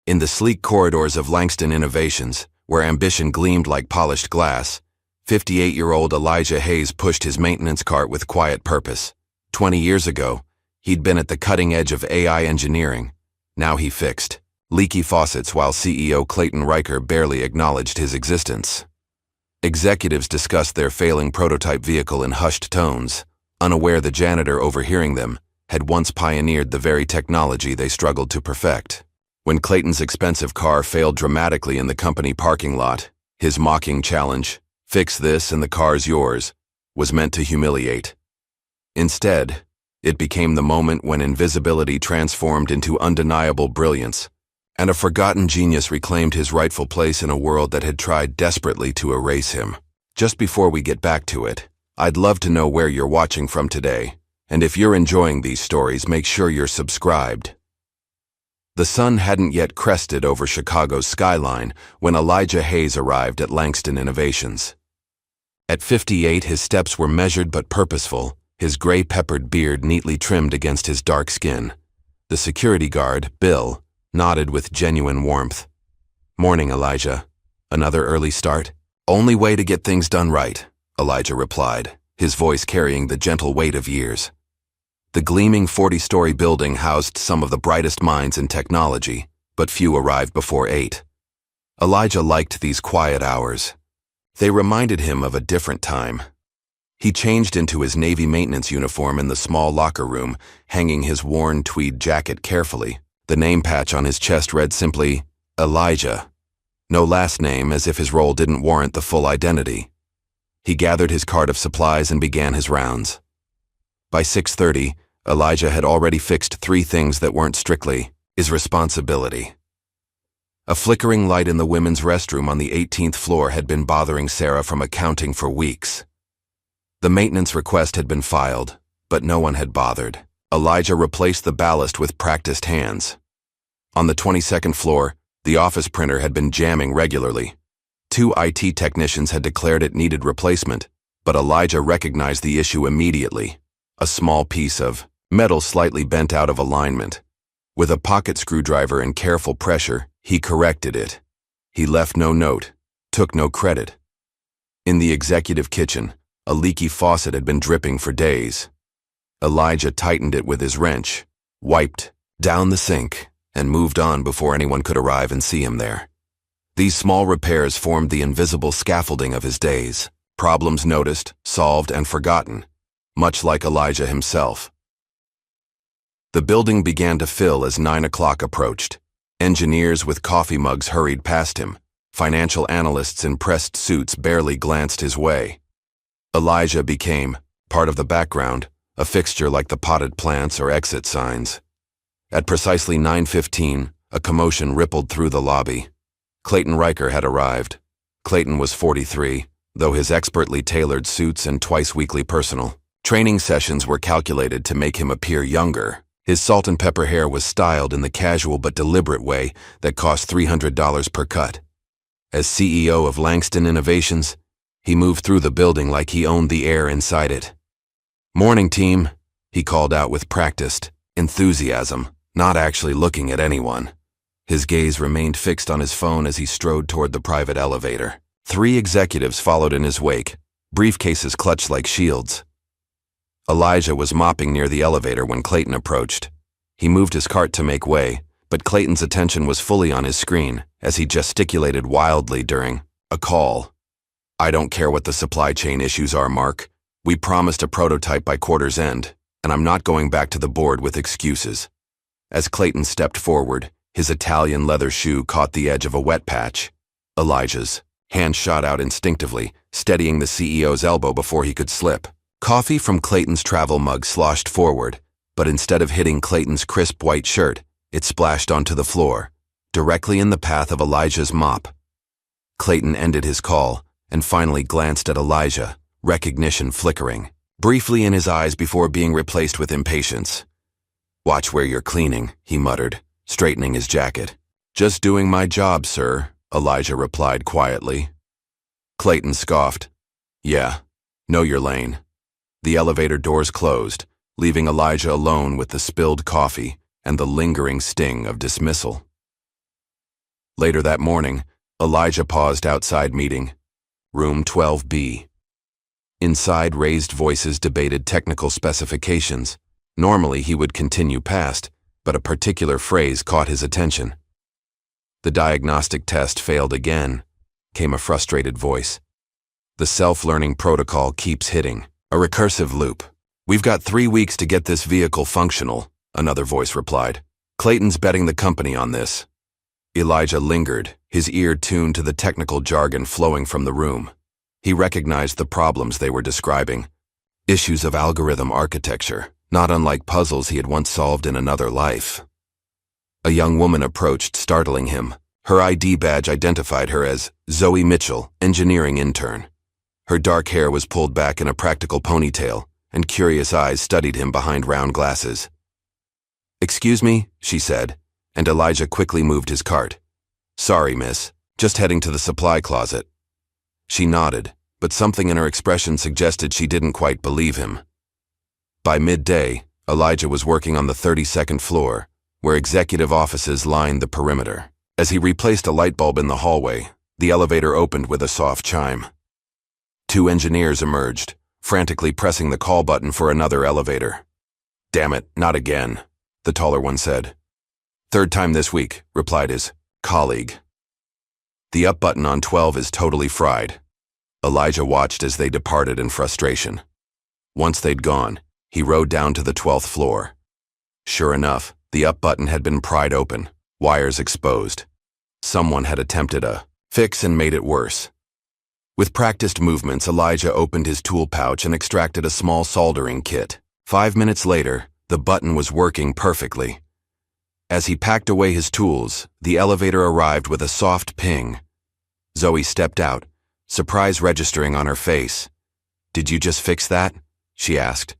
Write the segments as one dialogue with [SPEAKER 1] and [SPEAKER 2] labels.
[SPEAKER 1] In the sleek corridors of Langston Innovations, where ambition gleamed like polished glass, 58-year-old Elijah Hayes pushed his maintenance cart with quiet purpose. 20 years ago, he'd been at the cutting edge of AI engineering. Now he fixed leaky faucets while CEO Clayton Riker barely acknowledged his existence. Executives discussed their failing prototype vehicle in hushed tones, unaware the janitor overhearing them had once pioneered the very technology they struggled to perfect. When Clayton's expensive car failed dramatically in the company parking lot, his mocking challenge, "Fix this and the car's yours," was meant to humiliate. Instead, it became the moment when invisibility transformed into undeniable brilliance, and a forgotten genius reclaimed his rightful place in a world that had tried desperately to erase him. Just before we get back to it, I'd love to know where you're watching from today, and if you're enjoying these stories, make sure you're subscribed. The sun hadn't yet crested over Chicago's skyline when Elijah Hayes arrived at Langston Innovations. At 58, his steps were measured but purposeful, his gray-peppered beard neatly trimmed against his dark skin. The security guard, Bill, nodded with genuine warmth. "Morning, Elijah. Another early start?" "Only way to get things done right," Elijah replied, his voice carrying the gentle weight of years. The gleaming 40-story building housed some of the brightest minds in technology, but few arrived before 8. Elijah liked these quiet hours. They reminded him of a different time. He changed into his Navy maintenance uniform in the small locker room, hanging his worn tweed jacket carefully. The name patch on his chest read simply, Elijah. No last name, as if his role didn't warrant the full identity. He gathered his cart of supplies and began his rounds. By 6:30, Elijah had already fixed 3 things that weren't strictly his responsibility. A flickering light in the women's restroom on the 18th floor had been bothering Sarah from accounting for weeks. The maintenance request had been filed, but no one had bothered. Elijah replaced the ballast with practiced hands. On the 22nd floor, the office printer had been jamming regularly. 2 IT technicians had declared it needed replacement, but Elijah recognized the issue immediately. A small piece of metal slightly bent out of alignment. With a pocket screwdriver and careful pressure, he corrected it. He left no note, took no credit. In the executive kitchen, a leaky faucet had been dripping for days. Elijah tightened it with his wrench, wiped down the sink, and moved on before anyone could arrive and see him there. These small repairs formed the invisible scaffolding of his days, problems noticed, solved, and forgotten, much like Elijah himself. The building began to fill as 9 o'clock approached. Engineers with coffee mugs hurried past him. Financial analysts in pressed suits barely glanced his way. Elijah became part of the background, a fixture like the potted plants or exit signs. At precisely 9:15, a commotion rippled through the lobby. Clayton Riker had arrived. Clayton was 43, though his expertly tailored suits and twice-weekly personal training sessions were calculated to make him appear younger. His salt and pepper hair was styled in the casual but deliberate way that cost $300 per cut. As CEO of Langston Innovations, he moved through the building like he owned the air inside it. "Morning, team," he called out with practiced enthusiasm, not actually looking at anyone. His gaze remained fixed on his phone as he strode toward the private elevator. 3 executives followed in his wake, briefcases clutched like shields. Elijah was mopping near the elevator when Clayton approached. He moved his cart to make way, but Clayton's attention was fully on his screen as he gesticulated wildly during a call. "I don't care what the supply chain issues are, Mark. We promised a prototype by quarter's end, and I'm not going back to the board with excuses." As Clayton stepped forward, his Italian leather shoe caught the edge of a wet patch. Elijah's hand shot out instinctively, steadying the CEO's elbow before he could slip. Coffee from Clayton's travel mug sloshed forward, but instead of hitting Clayton's crisp white shirt, it splashed onto the floor, directly in the path of Elijah's mop. Clayton ended his call and finally glanced at Elijah, recognition flickering briefly in his eyes before being replaced with impatience. "Watch where you're cleaning," he muttered, straightening his jacket. "Just doing my job, sir," Elijah replied quietly. Clayton scoffed. "Yeah, know your lane." The elevator doors closed, leaving Elijah alone with the spilled coffee and the lingering sting of dismissal. Later that morning, Elijah paused outside meeting, room 12B. Inside, raised voices debated technical specifications. Normally, he would continue past, but a particular phrase caught his attention. "The diagnostic test failed again," came a frustrated voice. "The self-learning protocol keeps hitting. A recursive loop. We've got 3 weeks to get this vehicle functional," another voice replied. "Clayton's betting the company on this." Elijah lingered, his ear tuned to the technical jargon flowing from the room. He recognized the problems they were describing. Issues of algorithm architecture, not unlike puzzles he had once solved in another life. A young woman approached, startling him. Her ID badge identified her as Zoe Mitchell, engineering intern. Her dark hair was pulled back in a practical ponytail, and curious eyes studied him behind round glasses. "Excuse me," she said, and Elijah quickly moved his cart. "Sorry, miss. Just heading to the supply closet." She nodded, but something in her expression suggested she didn't quite believe him. By midday, Elijah was working on the 32nd floor, where executive offices lined the perimeter. As he replaced a light bulb in the hallway, the elevator opened with a soft chime. 2 engineers emerged, frantically pressing the call button for another elevator. "Damn it, not again," the taller one said. "Third time this week," replied his colleague. "The up button on 12 is totally fried." Elijah watched as they departed in frustration. Once they'd gone, he rode down to the 12th floor. Sure enough, the up button had been pried open, wires exposed. Someone had attempted a fix and made it worse. With practiced movements, Elijah opened his tool pouch and extracted a small soldering kit. 5 minutes later, the button was working perfectly. As he packed away his tools, the elevator arrived with a soft ping. Zoe stepped out, surprise registering on her face. "Did you just fix that?" she asked.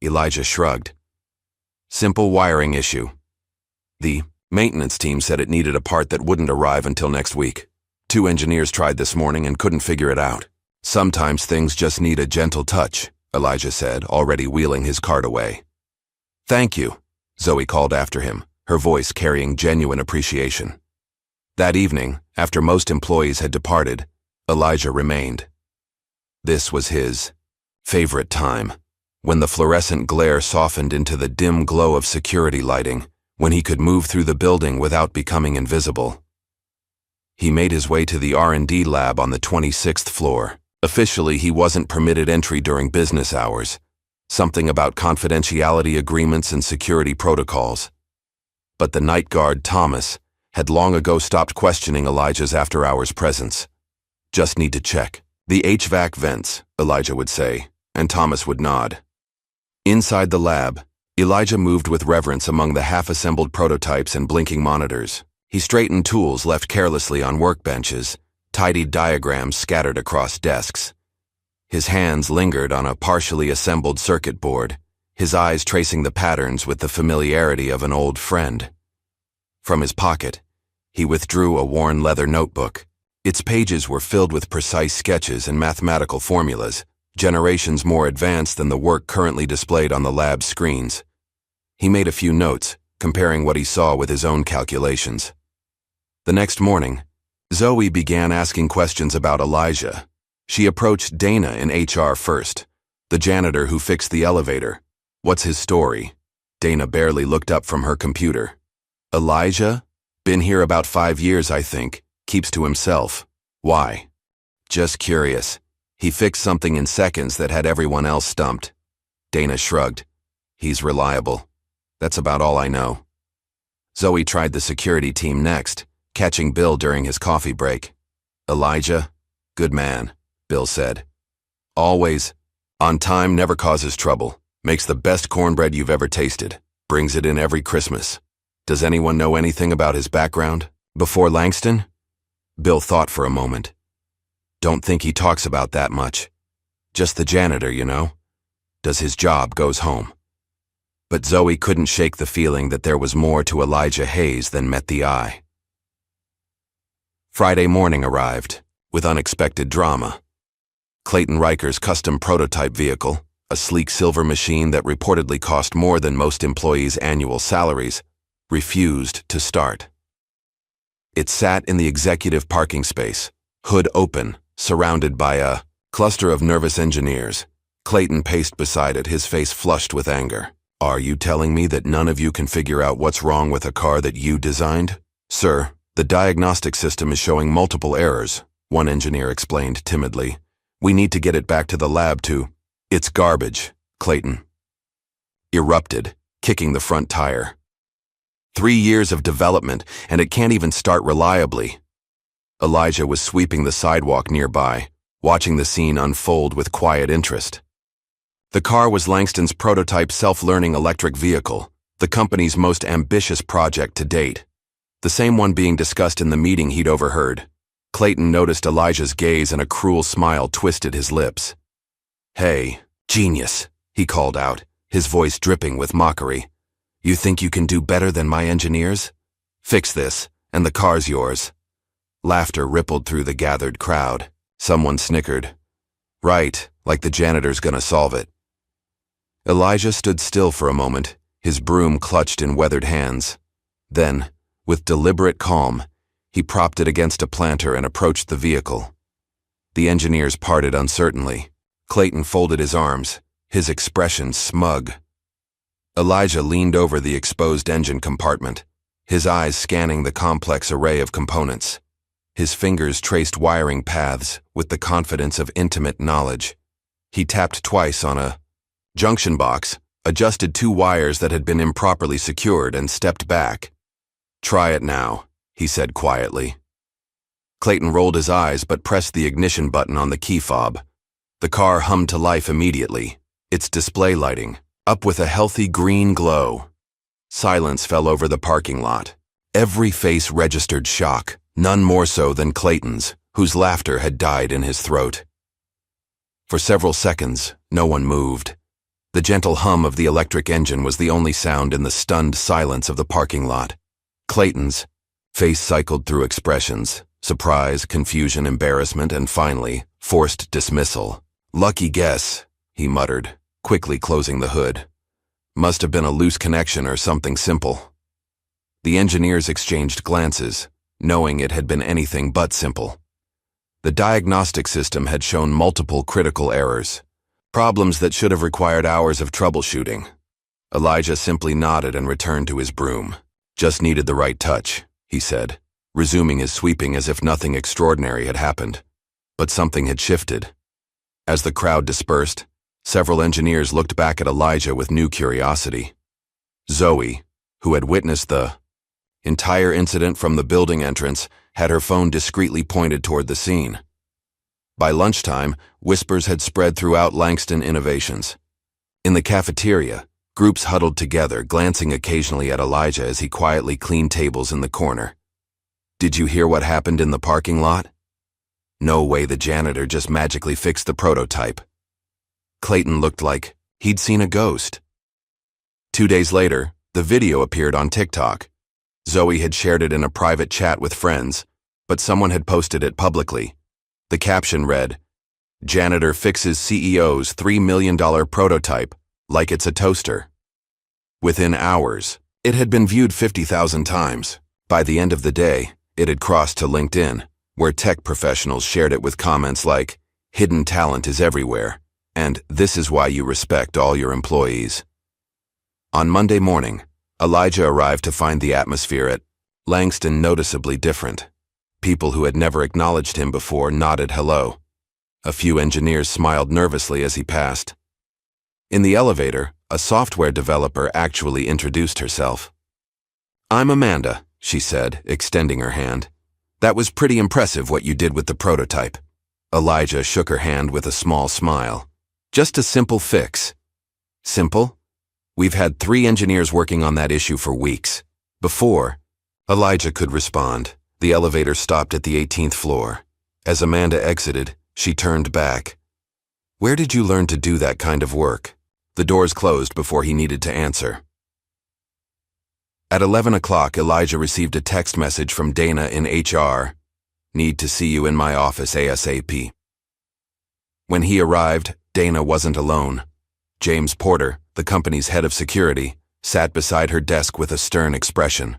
[SPEAKER 1] Elijah shrugged. "Simple wiring issue. The maintenance team said it needed a part that wouldn't arrive until next week. 2 engineers tried this morning and couldn't figure it out. Sometimes things just need a gentle touch," Elijah said, already wheeling his cart away. "Thank you," Zoe called after him, her voice carrying genuine appreciation. That evening, after most employees had departed, Elijah remained. This was his favorite time, when the fluorescent glare softened into the dim glow of security lighting, when he could move through the building without becoming invisible. He made his way to the R&D lab on the 26th floor. Officially, he wasn't permitted entry during business hours, something about confidentiality agreements and security protocols. But the night guard, Thomas, had long ago stopped questioning Elijah's after-hours presence. "Just need to check the HVAC vents," Elijah would say, and Thomas would nod. Inside the lab, Elijah moved with reverence among the half-assembled prototypes and blinking monitors. He straightened tools left carelessly on workbenches, tidied diagrams scattered across desks. His hands lingered on a partially assembled circuit board, his eyes tracing the patterns with the familiarity of an old friend. From his pocket, he withdrew a worn leather notebook. Its pages were filled with precise sketches and mathematical formulas, generations more advanced than the work currently displayed on the lab screens. He made a few notes, comparing what he saw with his own calculations. The next morning, Zoe began asking questions about Elijah. She approached Dana in HR first, the janitor who fixed the elevator. "What's his story?" Dana barely looked up from her computer. "Elijah? Been here about 5 years, I think. Keeps to himself. Why?" "Just curious. He fixed something in seconds that had everyone else stumped." Dana shrugged. "He's reliable. That's about all I know." Zoe tried the security team next, catching Bill during his coffee break. "Elijah? Good man," Bill said. "Always on time, never causes trouble. Makes the best cornbread you've ever tasted. Brings it in every Christmas. Does anyone know anything about his background? Before Langston?" Bill thought for a moment. "Don't think he talks about that much. Just the janitor, you know. Does his job, goes home." But Zoe couldn't shake the feeling that there was more to Elijah Hayes than met the eye. Friday morning arrived, with unexpected drama. Clayton Riker's custom prototype vehicle, a sleek silver machine that reportedly cost more than most employees' annual salaries, refused to start. It sat in the executive parking space, hood open, surrounded by a cluster of nervous engineers. Clayton paced beside it, his face flushed with anger. "Are you telling me that none of you can figure out what's wrong with a car that you designed?" "Sir, the diagnostic system is showing multiple errors," one engineer explained timidly. "We need to get it back to the lab to—" "It's garbage," Clayton erupted, kicking the front tire. 3 years of development, and it can't even start reliably. Elijah was sweeping the sidewalk nearby, watching the scene unfold with quiet interest. The car was Langston's prototype self-learning electric vehicle, the company's most ambitious project to date. The same one being discussed in the meeting he'd overheard. Clayton noticed Elijah's gaze, and a cruel smile twisted his lips. "Hey, genius," he called out, his voice dripping with mockery. "You think you can do better than my engineers? Fix this, and the car's yours." Laughter rippled through the gathered crowd. Someone snickered. "Right, like the janitor's gonna solve it." Elijah stood still for a moment, his broom clutched in weathered hands. Then, with deliberate calm, he propped it against a planter and approached the vehicle. The engineers parted uncertainly. Clayton folded his arms, his expression smug. Elijah leaned over the exposed engine compartment, his eyes scanning the complex array of components. His fingers traced wiring paths with the confidence of intimate knowledge. He tapped twice on a junction box, adjusted 2 wires that had been improperly secured, and stepped back. "Try it now," he said quietly. Clayton rolled his eyes but pressed the ignition button on the key fob. The car hummed to life immediately, its display lighting up with a healthy green glow. Silence fell over the parking lot. Every face registered shock, none more so than Clayton's, whose laughter had died in his throat. For several seconds, no one moved. The gentle hum of the electric engine was the only sound in the stunned silence of the parking lot. Clayton's face cycled through expressions: surprise, confusion, embarrassment, and finally, forced dismissal. "Lucky guess," he muttered, quickly closing the hood. "Must have been a loose connection or something simple." The engineers exchanged glances, knowing it had been anything but simple. The diagnostic system had shown multiple critical errors, problems that should have required hours of troubleshooting. Elijah simply nodded and returned to his broom. "Just needed the right touch," he said, resuming his sweeping as if nothing extraordinary had happened. But something had shifted. As the crowd dispersed, several engineers looked back at Elijah with new curiosity. Zoe, who had witnessed the entire incident from the building entrance, had her phone discreetly pointed toward the scene. By lunchtime, whispers had spread throughout Langston Innovations. In the cafeteria, groups huddled together, glancing occasionally at Elijah as he quietly cleaned tables in the corner. "Did you hear what happened in the parking lot? No way the janitor just magically fixed the prototype." Clayton looked like he'd seen a ghost. 2 days later, the video appeared on TikTok. Zoe had shared it in a private chat with friends, but someone had posted it publicly. The caption read, "Janitor fixes CEO's $3 million prototype like it's a toaster." Within hours, it had been viewed 50,000 times. By the end of the day, it had crossed to LinkedIn, where tech professionals shared it with comments like, "Hidden talent is everywhere," and "This is why you respect all your employees." On Monday morning, Elijah arrived to find the atmosphere at Langston noticeably different. People who had never acknowledged him before nodded hello. A few engineers smiled nervously as he passed. In the elevator, a software developer actually introduced herself. "I'm Amanda," she said, extending her hand. "That was pretty impressive what you did with the prototype." Elijah shook her hand with a small smile. "Just a simple fix." "Simple? We've had 3 engineers working on that issue for weeks." Before Elijah could respond, the elevator stopped at the 18th floor. As Amanda exited, she turned back. "Where did you learn to do that kind of work?" The doors closed before he needed to answer. At 11 o'clock, Elijah received a text message from Dana in HR. "Need to see you in my office ASAP." When he arrived, Dana wasn't alone. James Porter, the company's head of security, sat beside her desk with a stern expression.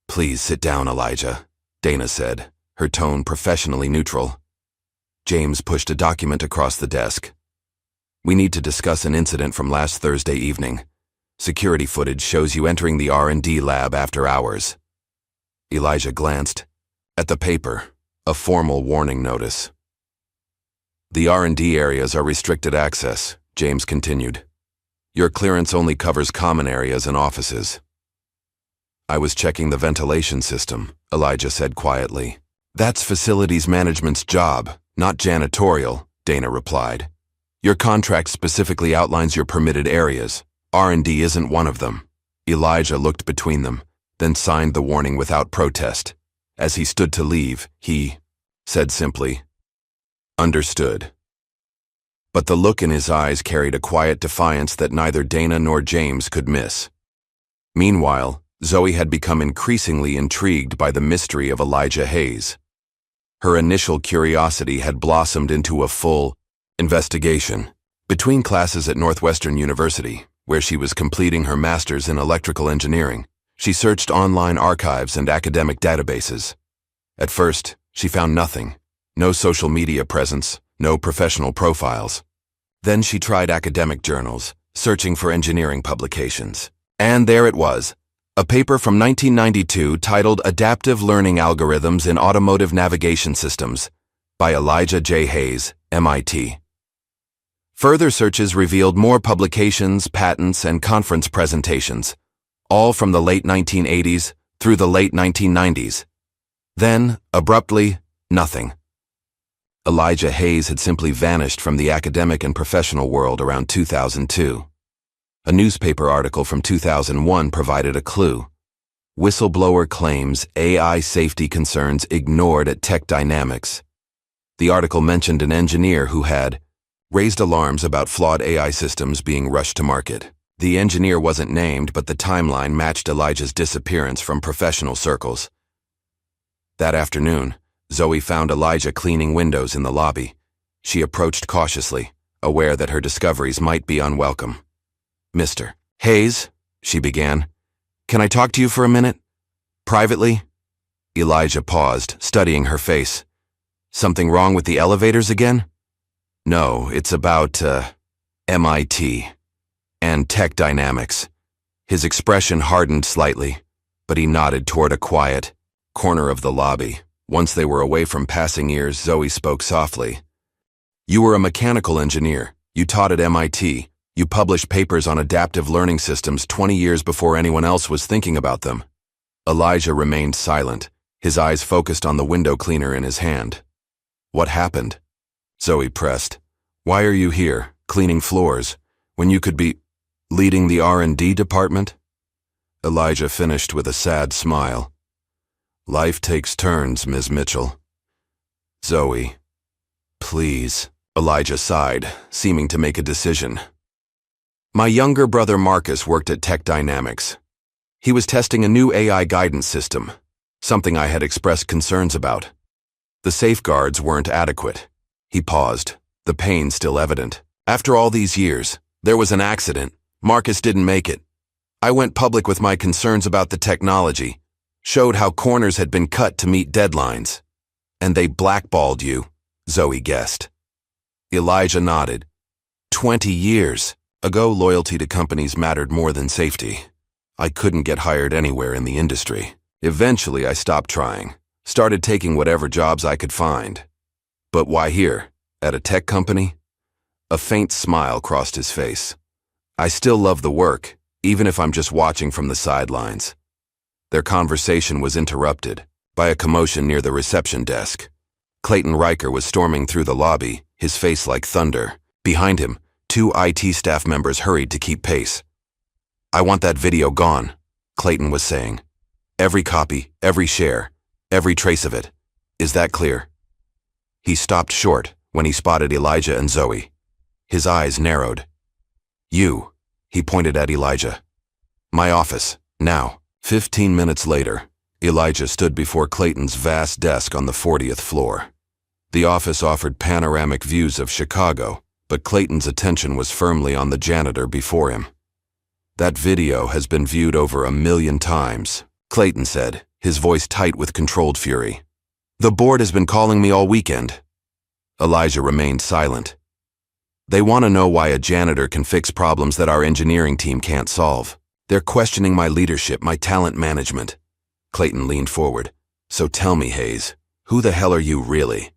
[SPEAKER 1] Please sit down, Elijah, Dana said, her tone professionally neutral. James pushed a document across the desk. We need to discuss an incident from last Thursday evening. Security footage shows you entering the R&D lab after hours. Elijah glanced at the paper, a formal warning notice. The R&D areas are restricted access, James continued. Your clearance only covers common areas and offices. I was checking the ventilation system, Elijah said quietly. That's facilities management's job, not janitorial, Dana replied. Your contract specifically outlines your permitted areas. R&D isn't one of them. Elijah looked between them, then signed the warning without protest. As he stood to leave, he said simply, "Understood." But the look in his eyes carried a quiet defiance that neither Dana nor James could miss. Meanwhile, Zoe had become increasingly intrigued by the mystery of Elijah Hayes. Her initial curiosity had blossomed into a full investigation. Between classes at Northwestern University, where she was completing her master's in electrical engineering, she searched online archives and academic databases. At first, she found nothing. No social media presence, no professional profiles. Then she tried academic journals, searching for engineering publications. And there it was, a paper from 1992 titled Adaptive Learning Algorithms in Automotive Navigation Systems by Elijah J. Hayes, MIT. Further searches revealed more publications, patents, and conference presentations, all from the late 1980s through the late 1990s. Then, abruptly, nothing. Elijah Hayes had simply vanished from the academic and professional world around 2002. A newspaper article from 2001 provided a clue. Whistleblower claims AI safety concerns ignored at Tech Dynamics. The article mentioned an engineer who had raised alarms about flawed AI systems being rushed to market. The engineer wasn't named, but the timeline matched Elijah's disappearance from professional circles. That afternoon, Zoe found Elijah cleaning windows in the lobby. She approached cautiously, aware that her discoveries might be unwelcome. "Mr. Hayes," she began, "can I talk to you for a minute? Privately?" Elijah paused, studying her face. "Something wrong with the elevators again?" "No, it's about, MIT and Tech Dynamics." His expression hardened slightly, but he nodded toward a quiet corner of the lobby. Once they were away from passing ears, Zoe spoke softly. "You were a mechanical engineer. You taught at MIT. You published papers on adaptive learning systems 20 years before anyone else was thinking about them." Elijah remained silent, his eyes focused on the window cleaner in his hand. "What happened?" Zoe pressed. "Why are you here, cleaning floors, when you could be leading the R&D department?" Elijah finished with a sad smile. "Life takes turns, Ms. Mitchell." "Zoe, please," Elijah sighed, seeming to make a decision. "My younger brother Marcus worked at Tech Dynamics. He was testing a new AI guidance system, something I had expressed concerns about. The safeguards weren't adequate." He paused, the pain still evident. "After all these years, there was an accident. Marcus didn't make it. I went public with my concerns about the technology, showed how corners had been cut to meet deadlines. And they blackballed you," Zoe guessed. Elijah nodded. 20 years ago, loyalty to companies mattered more than safety. I couldn't get hired anywhere in the industry. Eventually, I stopped trying, started taking whatever jobs I could find. But why here, at a tech company? A faint smile crossed his face. "I still love the work, even if I'm just watching from the sidelines." Their conversation was interrupted by a commotion near the reception desk. Clayton Riker was storming through the lobby, his face like thunder. Behind him, 2 IT staff members hurried to keep pace. "I want that video gone," Clayton was saying. "Every copy, every share, every trace of it. Is that clear?" He stopped short when he spotted Elijah and Zoe. His eyes narrowed. "You," he pointed at Elijah. "My office, now." 15 minutes later, Elijah stood before Clayton's vast desk on the 40th floor. The office offered panoramic views of Chicago, but Clayton's attention was firmly on the janitor before him. "That video has been viewed over 1 million times," Clayton said, his voice tight with controlled fury. "The board has been calling me all weekend." Elijah remained silent. "They want to know why a janitor can fix problems that our engineering team can't solve. They're questioning my leadership, my talent management." Clayton leaned forward. "So tell me, Hayes, who the hell are you really?"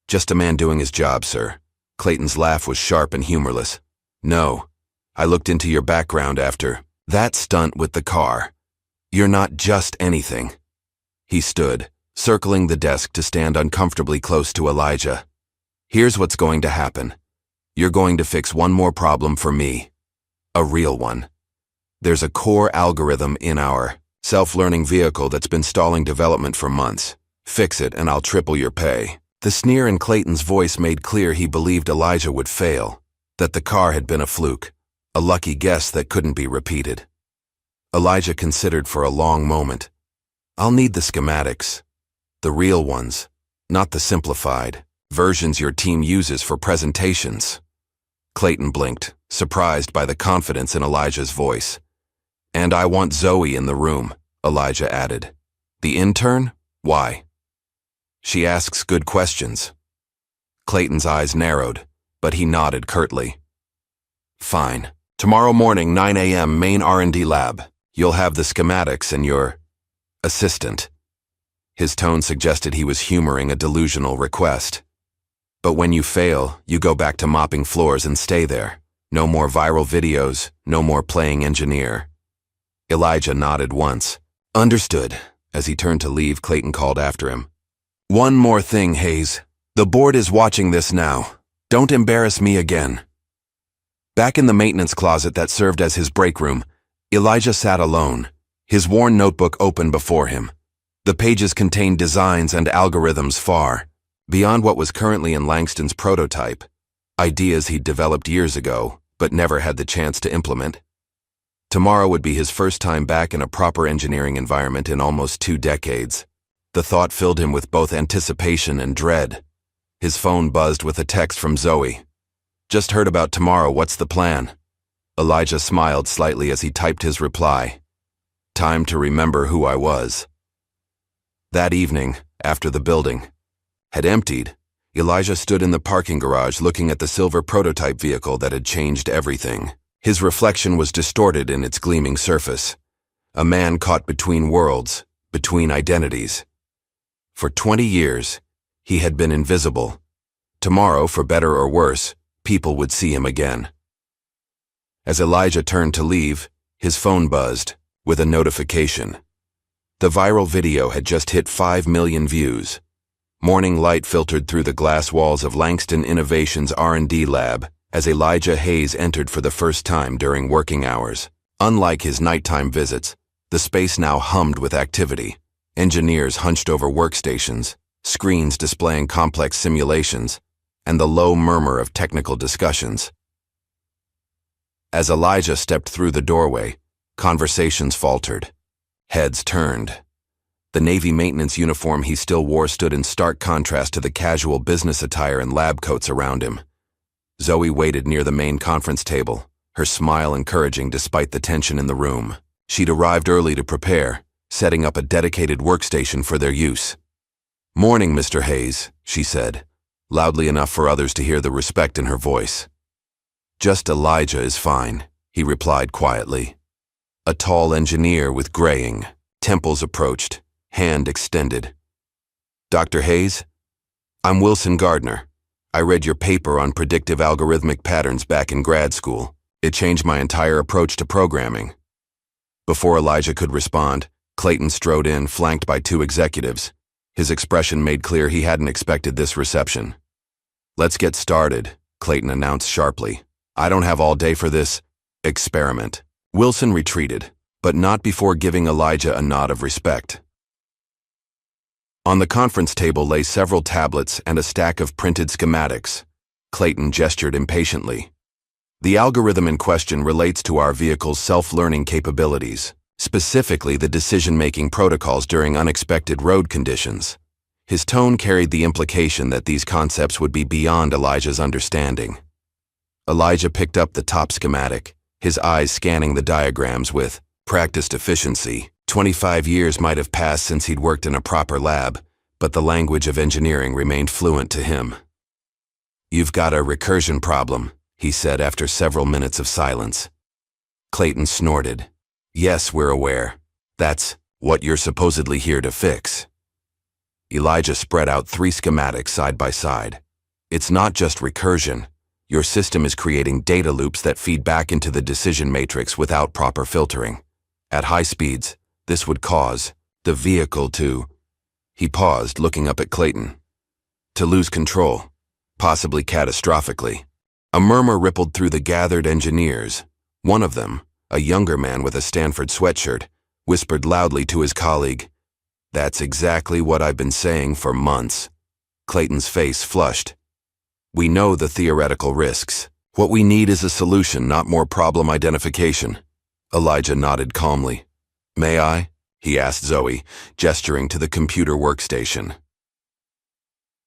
[SPEAKER 1] "Just a man doing his job, sir." Clayton's laugh was sharp and humorless. "No, I looked into your background after that stunt with the car. You're not just anything." He stood, circling the desk to stand uncomfortably close to Elijah. "Here's what's going to happen. You're going to fix one more problem for me. A real one. There's a core algorithm in our self-learning vehicle that's been stalling development for months. Fix it and I'll triple your pay." The sneer in Clayton's voice made clear he believed Elijah would fail, that the car had been a fluke, a lucky guess that couldn't be repeated. Elijah considered for a long moment. "I'll need the schematics. The real ones, not the simplified versions your team uses for presentations." Clayton blinked, surprised by the confidence in Elijah's voice. "And I want Zoe in the room," Elijah added. "The intern? Why?" "She asks good questions." Clayton's eyes narrowed, but he nodded curtly. "Fine. Tomorrow morning, 9 a.m., main R&D lab. You'll have the schematics and your assistant." His tone suggested he was humoring a delusional request. "But when you fail, you go back to mopping floors and stay there. No more viral videos, no more playing engineer." Elijah nodded once. "Understood." As he turned to leave, Clayton called after him. "One more thing, Hayes. The board is watching this now. Don't embarrass me again." Back in the maintenance closet that served as his break room, Elijah sat alone, his worn notebook open before him. The pages contained designs and algorithms far beyond what was currently in Langston's prototype, ideas he'd developed years ago, but never had the chance to implement. Tomorrow would be his first time back in a proper engineering environment in almost 2 decades. The thought filled him with both anticipation and dread. His phone buzzed with a text from Zoe. "Just heard about tomorrow, what's the plan?" Elijah smiled slightly as he typed his reply. "Time to remember who I was." That evening, after the building had emptied, Elijah stood in the parking garage looking at the silver prototype vehicle that had changed everything. His reflection was distorted in its gleaming surface. A man caught between worlds, between identities. For 20 years, he had been invisible. Tomorrow, for better or worse, people would see him again. As Elijah turned to leave, his phone buzzed with a notification. The viral video had just hit 5 million views. Morning light filtered through the glass walls of Langston Innovations R&D lab as Elijah Hayes entered for the first time during working hours. Unlike his nighttime visits, the space now hummed with activity. Engineers hunched over workstations, screens displaying complex simulations, and the low murmur of technical discussions. As Elijah stepped through the doorway, conversations faltered. Heads turned. The Navy maintenance uniform he still wore stood in stark contrast to the casual business attire and lab coats around him. Zoe waited near the main conference table, her smile encouraging despite the tension in the room. She'd arrived early to prepare, setting up a dedicated workstation for their use. "Morning, Mr. Hayes," she said, loudly enough for others to hear the respect in her voice. "Just Elijah is fine," he replied quietly. A tall engineer with graying temples approached, hand extended. "Dr. Hayes? I'm Wilson Gardner. I read your paper on predictive algorithmic patterns back in grad school. It changed my entire approach to programming." Before Elijah could respond, Clayton strode in, flanked by 2 executives. His expression made clear he hadn't expected this reception. "Let's get started," Clayton announced sharply. "I don't have all day for this experiment." Wilson retreated, but not before giving Elijah a nod of respect. On the conference table lay several tablets and a stack of printed schematics. Clayton gestured impatiently. "The algorithm in question relates to our vehicle's self-learning capabilities, specifically the decision-making protocols during unexpected road conditions." His tone carried the implication that these concepts would be beyond Elijah's understanding. Elijah picked up the top schematic, his eyes scanning the diagrams with practiced efficiency. 25 years might have passed since he'd worked in a proper lab, but the language of engineering remained fluent to him. "You've got a recursion problem," he said after several minutes of silence. Clayton snorted. "Yes, we're aware. That's what you're supposedly here to fix." Elijah spread out 3 schematics side by side. "It's not just recursion. Your system is creating data loops that feed back into the decision matrix without proper filtering. At high speeds, this would cause the vehicle to—" He paused, looking up at Clayton. "To lose control, possibly catastrophically." A murmur rippled through the gathered engineers. One of them, a younger man with a Stanford sweatshirt, whispered loudly to his colleague, "That's exactly what I've been saying for months." Clayton's face flushed. "We know the theoretical risks. What we need is a solution, not more problem identification." Elijah nodded calmly. "May I?" he asked Zoe, gesturing to the computer workstation.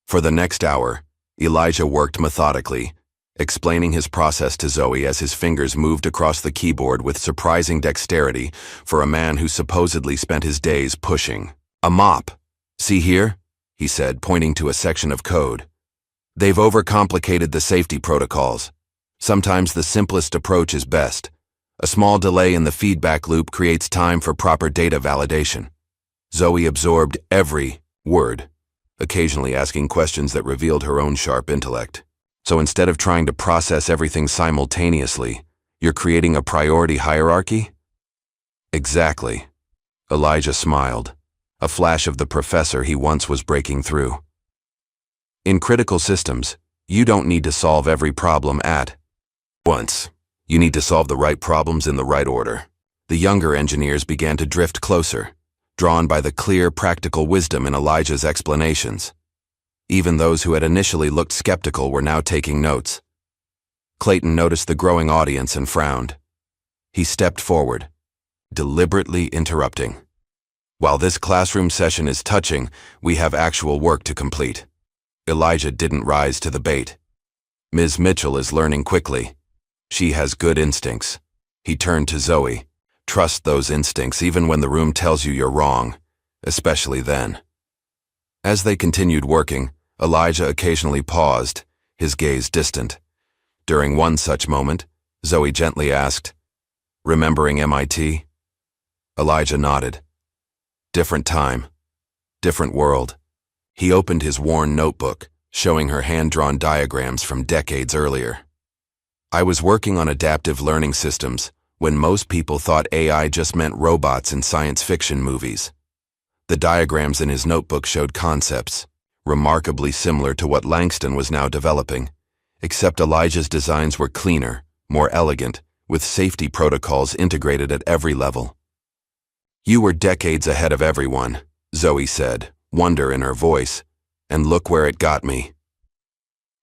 [SPEAKER 1] For the next hour, Elijah worked methodically, explaining his process to Zoe as his fingers moved across the keyboard with surprising dexterity for a man who supposedly spent his days pushing a mop. "See here?" he said, pointing to a section of code. "They've overcomplicated the safety protocols. Sometimes the simplest approach is best. A small delay in the feedback loop creates time for proper data validation." Zoe absorbed every word, occasionally asking questions that revealed her own sharp intellect. "So instead of trying to process everything simultaneously, you're creating a priority hierarchy?" "Exactly." Elijah smiled, a flash of the professor he once was breaking through. "In critical systems, you don't need to solve every problem at once. You need to solve the right problems in the right order." The younger engineers began to drift closer, drawn by the clear, practical wisdom in Elijah's explanations. Even those who had initially looked skeptical were now taking notes. Clayton noticed the growing audience and frowned. He stepped forward, deliberately interrupting. "While this classroom session is touching, we have actual work to complete." Elijah didn't rise to the bait. "Ms. Mitchell is learning quickly. She has good instincts." He turned to Zoe. "Trust those instincts even when the room tells you you're wrong, especially then." As they continued working, Elijah occasionally paused, his gaze distant. During one such moment, Zoe gently asked, "Remembering MIT?" Elijah nodded. "Different time, different world." He opened his worn notebook, showing her hand-drawn diagrams from decades earlier. "I was working on adaptive learning systems when most people thought AI just meant robots in science fiction movies." The diagrams in his notebook showed concepts, remarkably similar to what Langston was now developing, except Elijah's designs were cleaner, more elegant, with safety protocols integrated at every level. "You were decades ahead of everyone," Zoe said, wonder in her voice, "and look where it got me."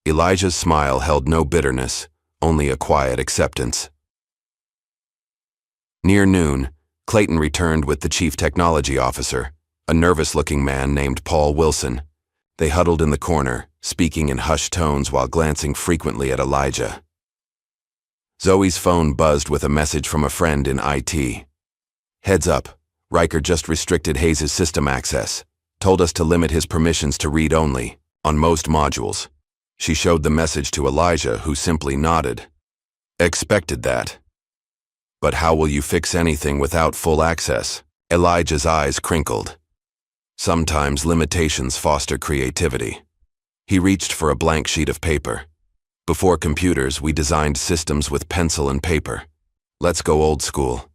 [SPEAKER 1] Elijah's smile held no bitterness, only a quiet acceptance. Near noon, Clayton returned with the chief technology officer, a nervous-looking man named Paul Wilson. They huddled in the corner, speaking in hushed tones while glancing frequently at Elijah. Zoe's phone buzzed with a message from a friend in IT. "Heads up, Riker just restricted Hayes' system access, told us to limit his permissions to read-only, on most modules." She showed the message to Elijah, who simply nodded. "Expected that. But how will you fix anything without full access?" Elijah's eyes crinkled. "Sometimes limitations foster creativity." He reached for a blank sheet of paper. "Before computers, we designed systems with pencil and paper. Let's go old school."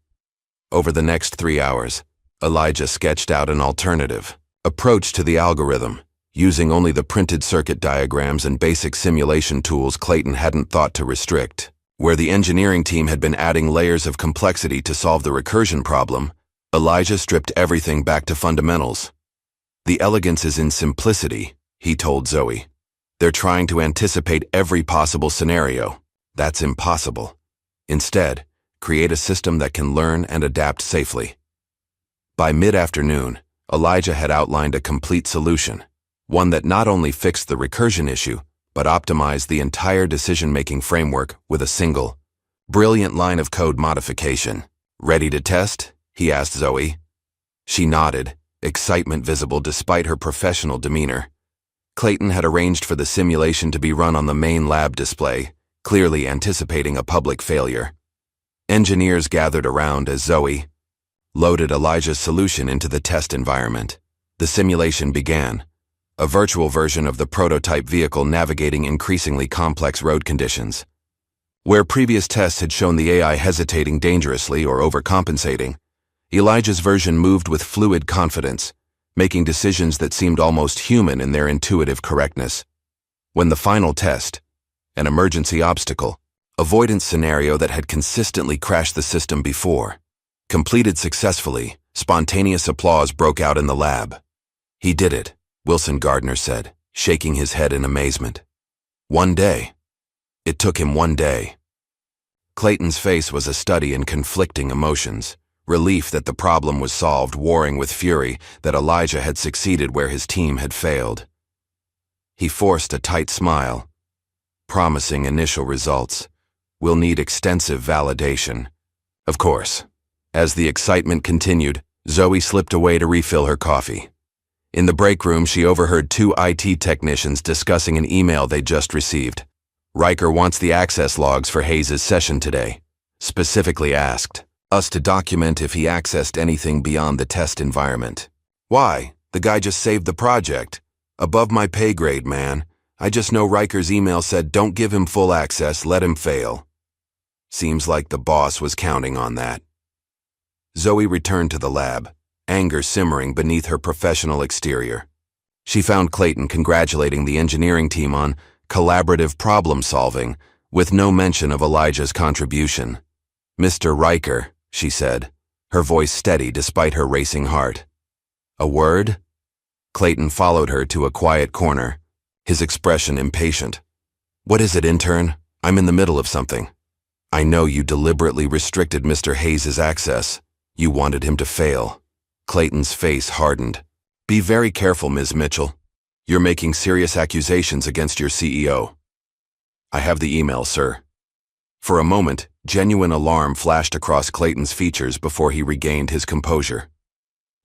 [SPEAKER 1] Over the next 3 hours, Elijah sketched out an alternative approach to the algorithm, using only the printed circuit diagrams and basic simulation tools Clayton hadn't thought to restrict. Where the engineering team had been adding layers of complexity to solve the recursion problem, Elijah stripped everything back to fundamentals. "The elegance is in simplicity," he told Zoe. "They're trying to anticipate every possible scenario. That's impossible. Instead, create a system that can learn and adapt safely." By mid-afternoon, Elijah had outlined a complete solution, one that not only fixed the recursion issue, but optimized the entire decision-making framework with a single, brilliant line of code modification. "Ready to test?" he asked Zoe. She nodded, excitement visible despite her professional demeanor. Clayton had arranged for the simulation to be run on the main lab display, clearly anticipating a public failure. Engineers gathered around as Zoe loaded Elijah's solution into the test environment. The simulation began, a virtual version of the prototype vehicle navigating increasingly complex road conditions. Where previous tests had shown the AI hesitating dangerously or overcompensating, Elijah's version moved with fluid confidence, making decisions that seemed almost human in their intuitive correctness. When the final test, an emergency obstacle, avoidance scenario that had consistently crashed the system before, completed successfully, spontaneous applause broke out in the lab. "He did it," Wilson Gardner said, shaking his head in amazement. "One day. It took him one day." Clayton's face was a study in conflicting emotions. Relief that the problem was solved, warring with fury that Elijah had succeeded where his team had failed. He forced a tight smile. "Promising initial results. We'll need extensive validation." Of course. As the excitement continued, Zoe slipped away to refill her coffee. In the break room, she overheard two IT technicians discussing an email they'd just received. Riker wants the access logs for Hayes' session today. Specifically asked us to document if he accessed anything beyond the test environment. Why? The guy just saved the project. Above my pay grade, man. I just know Riker's email said don't give him full access, let him fail. Seems like the boss was counting on that. Zoe returned to the lab, anger simmering beneath her professional exterior. She found Clayton congratulating the engineering team on collaborative problem solving, with no mention of Elijah's contribution. "Mr. Riker," she said, her voice steady despite her racing heart. "A word?" Clayton followed her to a quiet corner, his expression impatient. "What is it, intern? I'm in the middle of something." "I know you deliberately restricted Mr. Hayes' access. You wanted him to fail." Clayton's face hardened. "Be very careful, Ms. Mitchell. You're making serious accusations against your CEO." "I have the email, sir." For a moment, genuine alarm flashed across Clayton's features before he regained his composure.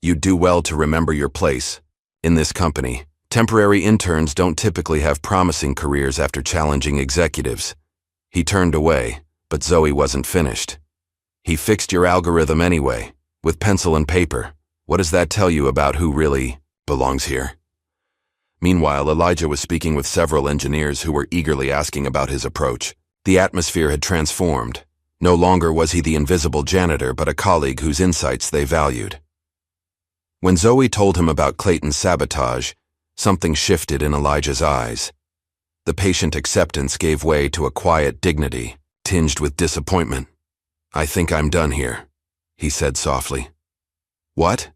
[SPEAKER 1] "You'd do well to remember your place. In this company, temporary interns don't typically have promising careers after challenging executives." He turned away, but Zoe wasn't finished. "He fixed your algorithm anyway, with pencil and paper. What does that tell you about who really belongs here?" Meanwhile, Elijah was speaking with several engineers who were eagerly asking about his approach. The atmosphere had transformed. No longer was he the invisible janitor, but a colleague whose insights they valued. When Zoe told him about Clayton's sabotage, something shifted in Elijah's eyes. The patient acceptance gave way to a quiet dignity, tinged with disappointment. "I think I'm done here," he said softly. "What?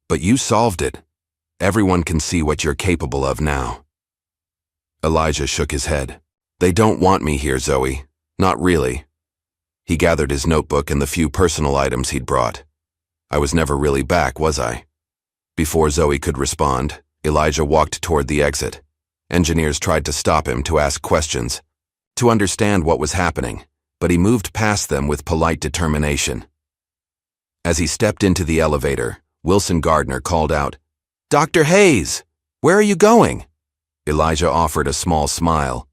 [SPEAKER 1] But you solved it. Everyone can see what you're capable of now." Elijah shook his head. "They don't want me here, Zoe. Not really." He gathered his notebook and the few personal items he'd brought. "I was never really back, was I?" Before Zoe could respond, Elijah walked toward the exit. Engineers tried to stop him to ask questions, to understand what was happening, but he moved past them with polite determination. As he stepped into the elevator, Wilson Gardner called out, "Dr. Hayes, where are you going?" Elijah offered a small smile.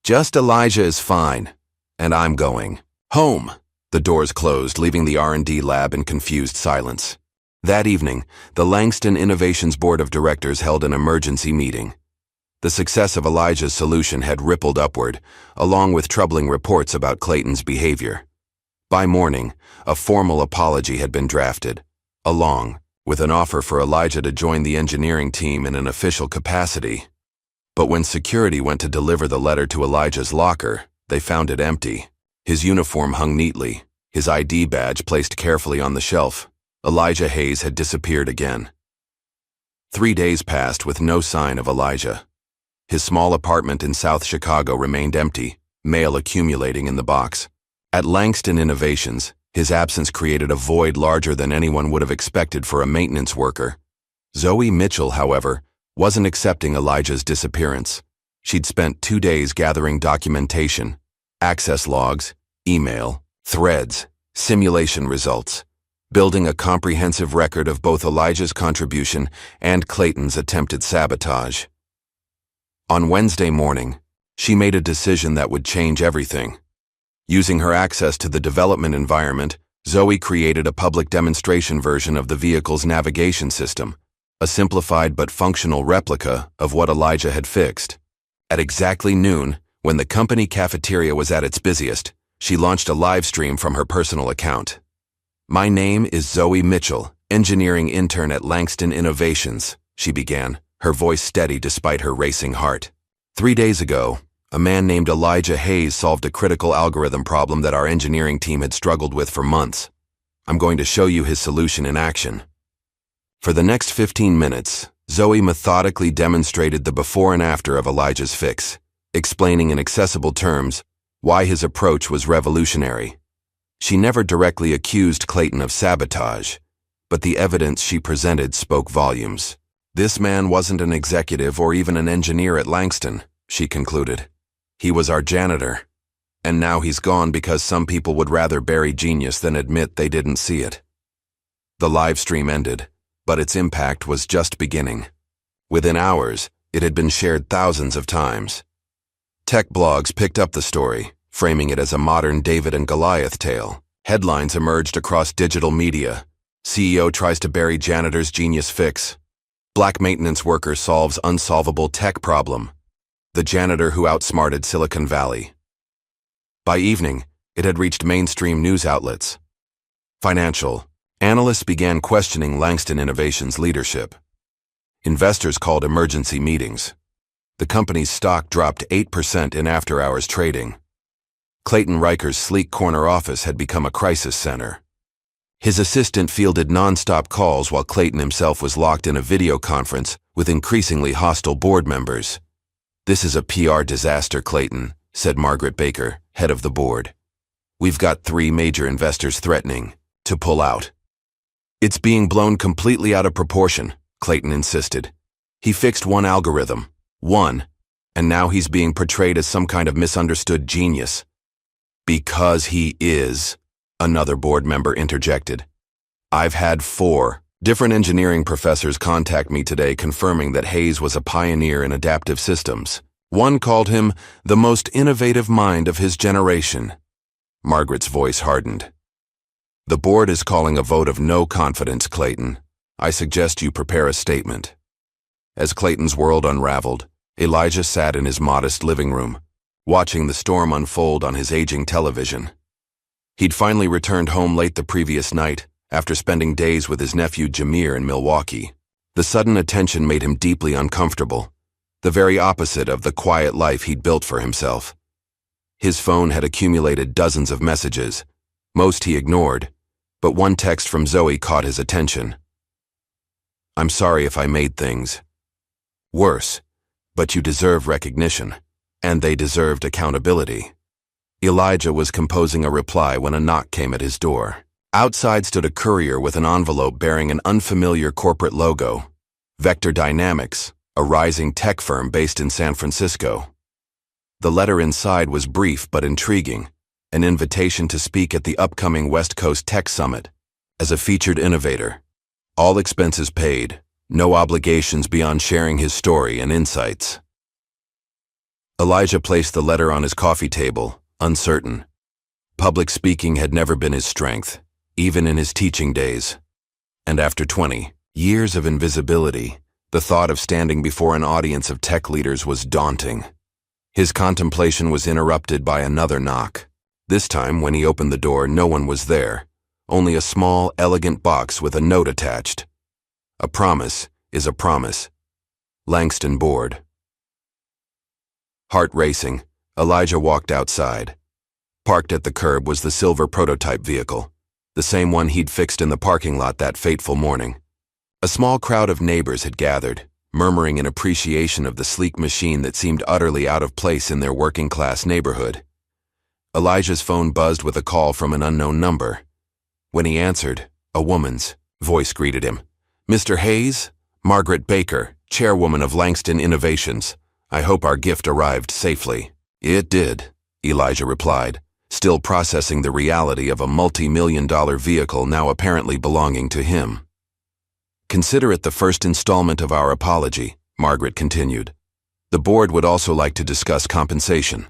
[SPEAKER 1] "Just Elijah is fine, and I'm going home." The doors closed, leaving the R&D lab in confused silence. That evening, the Langston Innovations Board of Directors held an emergency meeting. The success of Elijah's solution had rippled upward, along with troubling reports about Clayton's behavior. By morning, a formal apology had been drafted, along with an offer for Elijah to join the engineering team in an official capacity. But when security went to deliver the letter to Elijah's locker, they found it empty. His uniform hung neatly, his ID badge placed carefully on the shelf. Elijah Hayes had disappeared again. 3 days passed with no sign of Elijah. His small apartment in South Chicago remained empty, mail accumulating in the box. At Langston Innovations, his absence created a void larger than anyone would have expected for a maintenance worker. Zoe Mitchell, however, wasn't accepting Elijah's disappearance. She'd spent 2 days gathering documentation, access logs, email, threads, simulation results. building a comprehensive record of both Elijah's contribution and Clayton's attempted sabotage. On Wednesday morning, she made a decision that would change everything. Using her access to the development environment, Zoe created a public demonstration version of the vehicle's navigation system, a simplified but functional replica of what Elijah had fixed. At exactly noon, when the company cafeteria was at its busiest, she launched a live stream from her personal account. "My name is Zoe Mitchell, engineering intern at Langston Innovations," she began, her voice steady despite her racing heart. "3 days ago, a man named Elijah Hayes solved a critical algorithm problem that our engineering team had struggled with for months. I'm going to show you his solution in action." For the next 15 minutes, Zoe methodically demonstrated the before and after of Elijah's fix, explaining in accessible terms why his approach was revolutionary. She never directly accused Clayton of sabotage, but the evidence she presented spoke volumes. "This man wasn't an executive or even an engineer at Langston," she concluded. "He was our janitor. And now he's gone because some people would rather bury genius than admit they didn't see it." The live stream ended, but its impact was just beginning. Within hours, it had been shared thousands of times. Tech blogs picked up the story, framing it as a modern David and Goliath tale. Headlines emerged across digital media. "CEO tries to bury janitor's genius fix." "Black maintenance worker solves unsolvable tech problem." "The janitor who outsmarted Silicon Valley." By evening, it had reached mainstream news outlets. Financial analysts began questioning Langston Innovations' leadership. Investors called emergency meetings. The company's stock dropped 8% in after-hours trading. Clayton Riker's sleek corner office had become a crisis center. His assistant fielded non-stop calls while Clayton himself was locked in a video conference with increasingly hostile board members. "This is a PR disaster, Clayton," said Margaret Baker, head of the board. "We've got 3 major investors threatening to pull out." "It's being blown completely out of proportion," Clayton insisted. "He fixed one algorithm, and now he's being portrayed as some kind of misunderstood genius." "Because he is," another board member interjected. "I've had 4 different engineering professors contact me today confirming that Hayes was a pioneer in adaptive systems. One called him the most innovative mind of his generation." Margaret's voice hardened. "The board is calling a vote of no confidence, Clayton. I suggest you prepare a statement." As Clayton's world unraveled, Elijah sat in his modest living room, watching the storm unfold on his aging television. He'd finally returned home late the previous night, after spending days with his nephew Jameer in Milwaukee. The sudden attention made him deeply uncomfortable, the very opposite of the quiet life he'd built for himself. His phone had accumulated dozens of messages. Most he ignored, but one text from Zoe caught his attention. "I'm sorry if I made things worse, but you deserve recognition, and they deserved accountability." Elijah was composing a reply when a knock came at his door. Outside stood a courier with an envelope bearing an unfamiliar corporate logo, Vector Dynamics, a rising tech firm based in San Francisco. The letter inside was brief but intriguing, an invitation to speak at the upcoming West Coast Tech Summit as a featured innovator. All expenses paid, no obligations beyond sharing his story and insights. Elijah placed the letter on his coffee table, uncertain. Public speaking had never been his strength, even in his teaching days. And after 20 years of invisibility, the thought of standing before an audience of tech leaders was daunting. His contemplation was interrupted by another knock. This time, when he opened the door, no one was there, only a small, elegant box with a note attached. "A promise is a promise. Langston Board." Heart racing, Elijah walked outside. Parked at the curb was the silver prototype vehicle, the same one he'd fixed in the parking lot that fateful morning. A small crowd of neighbors had gathered, murmuring in appreciation of the sleek machine that seemed utterly out of place in their working-class neighborhood. Elijah's phone buzzed with a call from an unknown number. When he answered, a woman's voice greeted him. "Mr. Hayes? Margaret Baker, chairwoman of Langston Innovations. I hope our gift arrived safely." "It did," Elijah replied, still processing the reality of a multi-million-dollar vehicle now apparently belonging to him. "Consider it the first installment of our apology," Margaret continued. "The board would also like to discuss compensation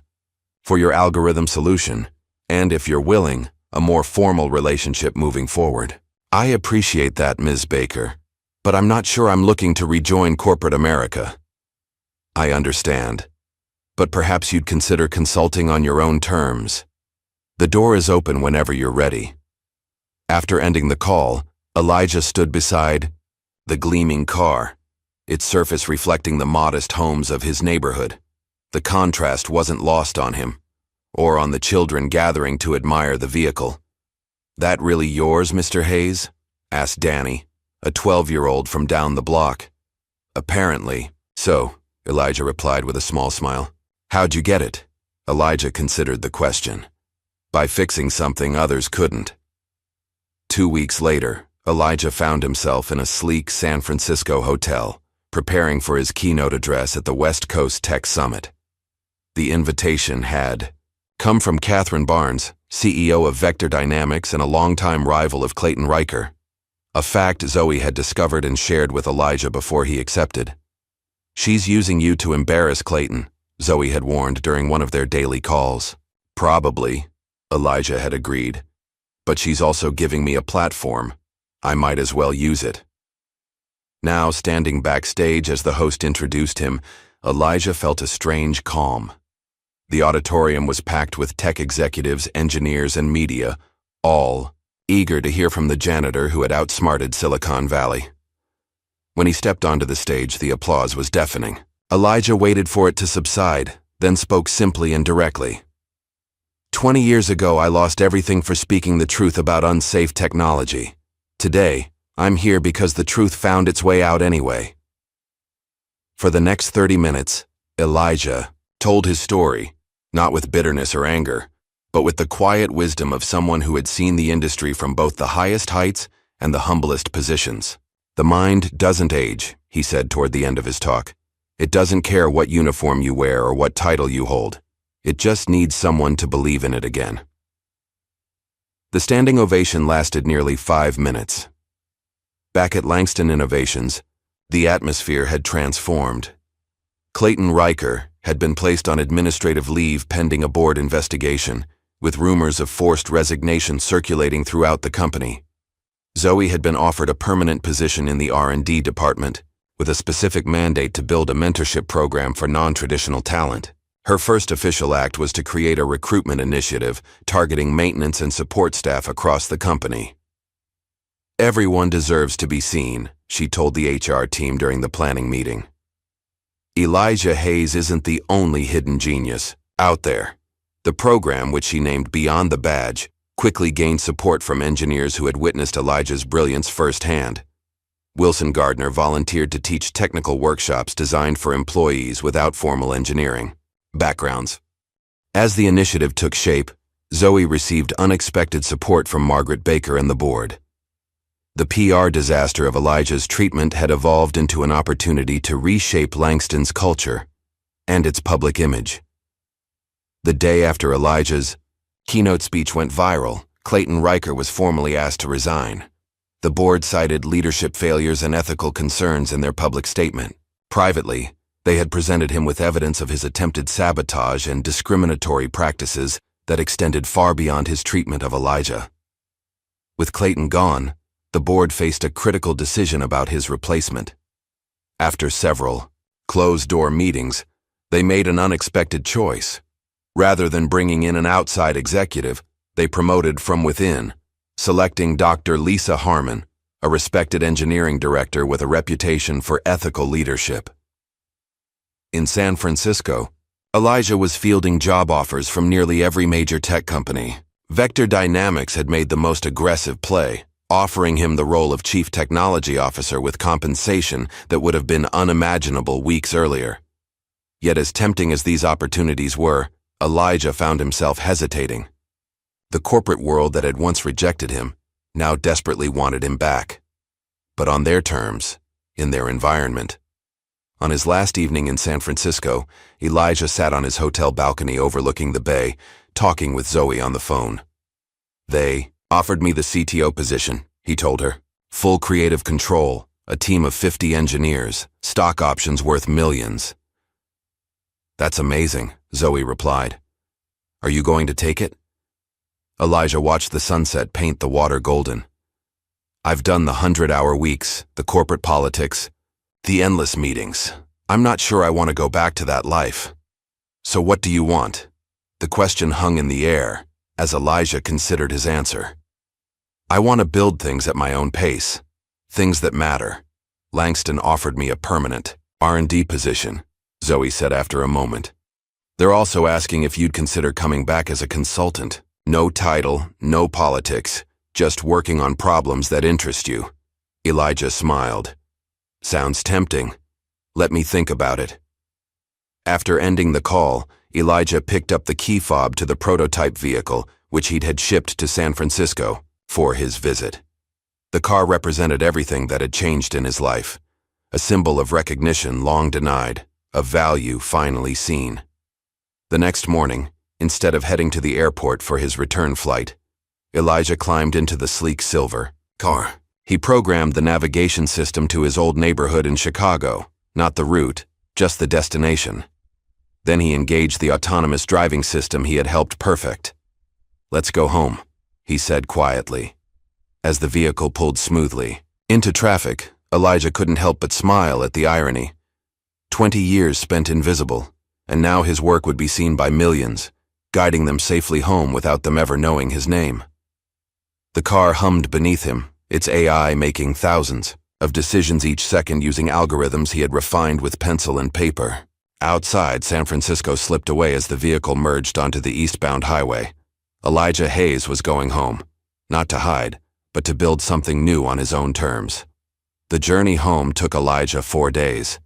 [SPEAKER 1] for your algorithm solution, and if you're willing, a more formal relationship moving forward." "I appreciate that, Ms. Baker, but I'm not sure I'm looking to rejoin corporate America." "I understand, but perhaps you'd consider consulting on your own terms. The door is open whenever you're ready." After ending the call, Elijah stood beside the gleaming car, its surface reflecting the modest homes of his neighborhood. The contrast wasn't lost on him, or on the children gathering to admire the vehicle. "That really yours, Mr. Hayes?" asked Danny, a 12-year-old from down the block. "Apparently so," Elijah replied with a small smile. "How'd you get it?" Elijah considered the question. "By fixing something others couldn't." 2 weeks later, Elijah found himself in a sleek San Francisco hotel, preparing for his keynote address at the West Coast Tech Summit. The invitation had come from Catherine Barnes, CEO of Vector Dynamics and a longtime rival of Clayton Riker, a fact Zoe had discovered and shared with Elijah before he accepted. "She's using you to embarrass Clayton," Zoe had warned during one of their daily calls. "Probably," Elijah had agreed, "but she's also giving me a platform. I might as well use it." Now, standing backstage as the host introduced him, Elijah felt a strange calm. The auditorium was packed with tech executives, engineers, and media, all eager to hear from the janitor who had outsmarted Silicon Valley. When he stepped onto the stage, the applause was deafening. Elijah waited for it to subside, then spoke simply and directly. 20 years ago, I lost everything for speaking the truth about unsafe technology. Today, I'm here because the truth found its way out anyway." For the next 30 minutes, Elijah told his story, not with bitterness or anger, but with the quiet wisdom of someone who had seen the industry from both the highest heights and the humblest positions. "The mind doesn't age," he said toward the end of his talk. "It doesn't care what uniform you wear or what title you hold. It just needs someone to believe in it again." The standing ovation lasted nearly 5 minutes. Back at Langston Innovations, the atmosphere had transformed. Clayton Riker had been placed on administrative leave pending a board investigation, with rumors of forced resignation circulating throughout the company. Zoe had been offered a permanent position in the R&D department, with a specific mandate to build a mentorship program for non-traditional talent. Her first official act was to create a recruitment initiative targeting maintenance and support staff across the company. "Everyone deserves to be seen," she told the HR team during the planning meeting. Elijah Hayes isn't the only hidden genius out there. The program, which she named Beyond the Badge, quickly gained support from engineers who had witnessed Elijah's brilliance firsthand. Wilson Gardner volunteered to teach technical workshops designed for employees without formal engineering backgrounds. As the initiative took shape, Zoe received unexpected support from Margaret Baker and the board. The PR disaster of Elijah's treatment had evolved into an opportunity to reshape Langston's culture and its public image. The day after Elijah's keynote speech went viral, Clayton Riker was formally asked to resign. The board cited leadership failures and ethical concerns in their public statement. Privately, they had presented him with evidence of his attempted sabotage and discriminatory practices that extended far beyond his treatment of Elijah. With Clayton gone, the board faced a critical decision about his replacement. After several closed-door meetings, they made an unexpected choice. Rather than bringing in an outside executive, they promoted from within, selecting Dr. Lisa Harmon, a respected engineering director with a reputation for ethical leadership. In San Francisco, Elijah was fielding job offers from nearly every major tech company. Vector Dynamics had made the most aggressive play, offering him the role of chief technology officer with compensation that would have been unimaginable weeks earlier. Yet as tempting as these opportunities were, Elijah found himself hesitating. The corporate world that had once rejected him now desperately wanted him back, but on their terms, in their environment. On his last evening in San Francisco, Elijah sat on his hotel balcony overlooking the bay, talking with Zoe on the phone. They offered me the CTO position, he told her. Full creative control, a team of 50 engineers, stock options worth millions. That's amazing, Zoe replied. Are you going to take it? Elijah watched the sunset paint the water golden. I've done the 100-hour weeks, the corporate politics, the endless meetings. I'm not sure I want to go back to that life. So what do you want? The question hung in the air as Elijah considered his answer. I want to build things at my own pace, things that matter. Langston offered me a permanent R&D position, Zoe said after a moment. They're also asking if you'd consider coming back as a consultant. No title, no politics, just working on problems that interest you. Elijah smiled. Sounds tempting. Let me think about it. After ending the call, Elijah picked up the key fob to the prototype vehicle, which he'd had shipped to San Francisco for his visit. The car represented everything that had changed in his life, a symbol of recognition long denied, of value finally seen. The next morning, instead of heading to the airport for his return flight, Elijah climbed into the sleek silver car. He programmed the navigation system to his old neighborhood in Chicago, not the route, just the destination. Then he engaged the autonomous driving system he had helped perfect. Let's go home, he said quietly. As the vehicle pulled smoothly into traffic, Elijah couldn't help but smile at the irony. 20 years spent invisible, and now his work would be seen by millions, guiding them safely home without them ever knowing his name. The car hummed beneath him, its AI making thousands of decisions each second using algorithms he had refined with pencil and paper. Outside, San Francisco slipped away as the vehicle merged onto the eastbound highway. Elijah Hayes was going home, not to hide, but to build something new on his own terms. The journey home took Elijah 4 days.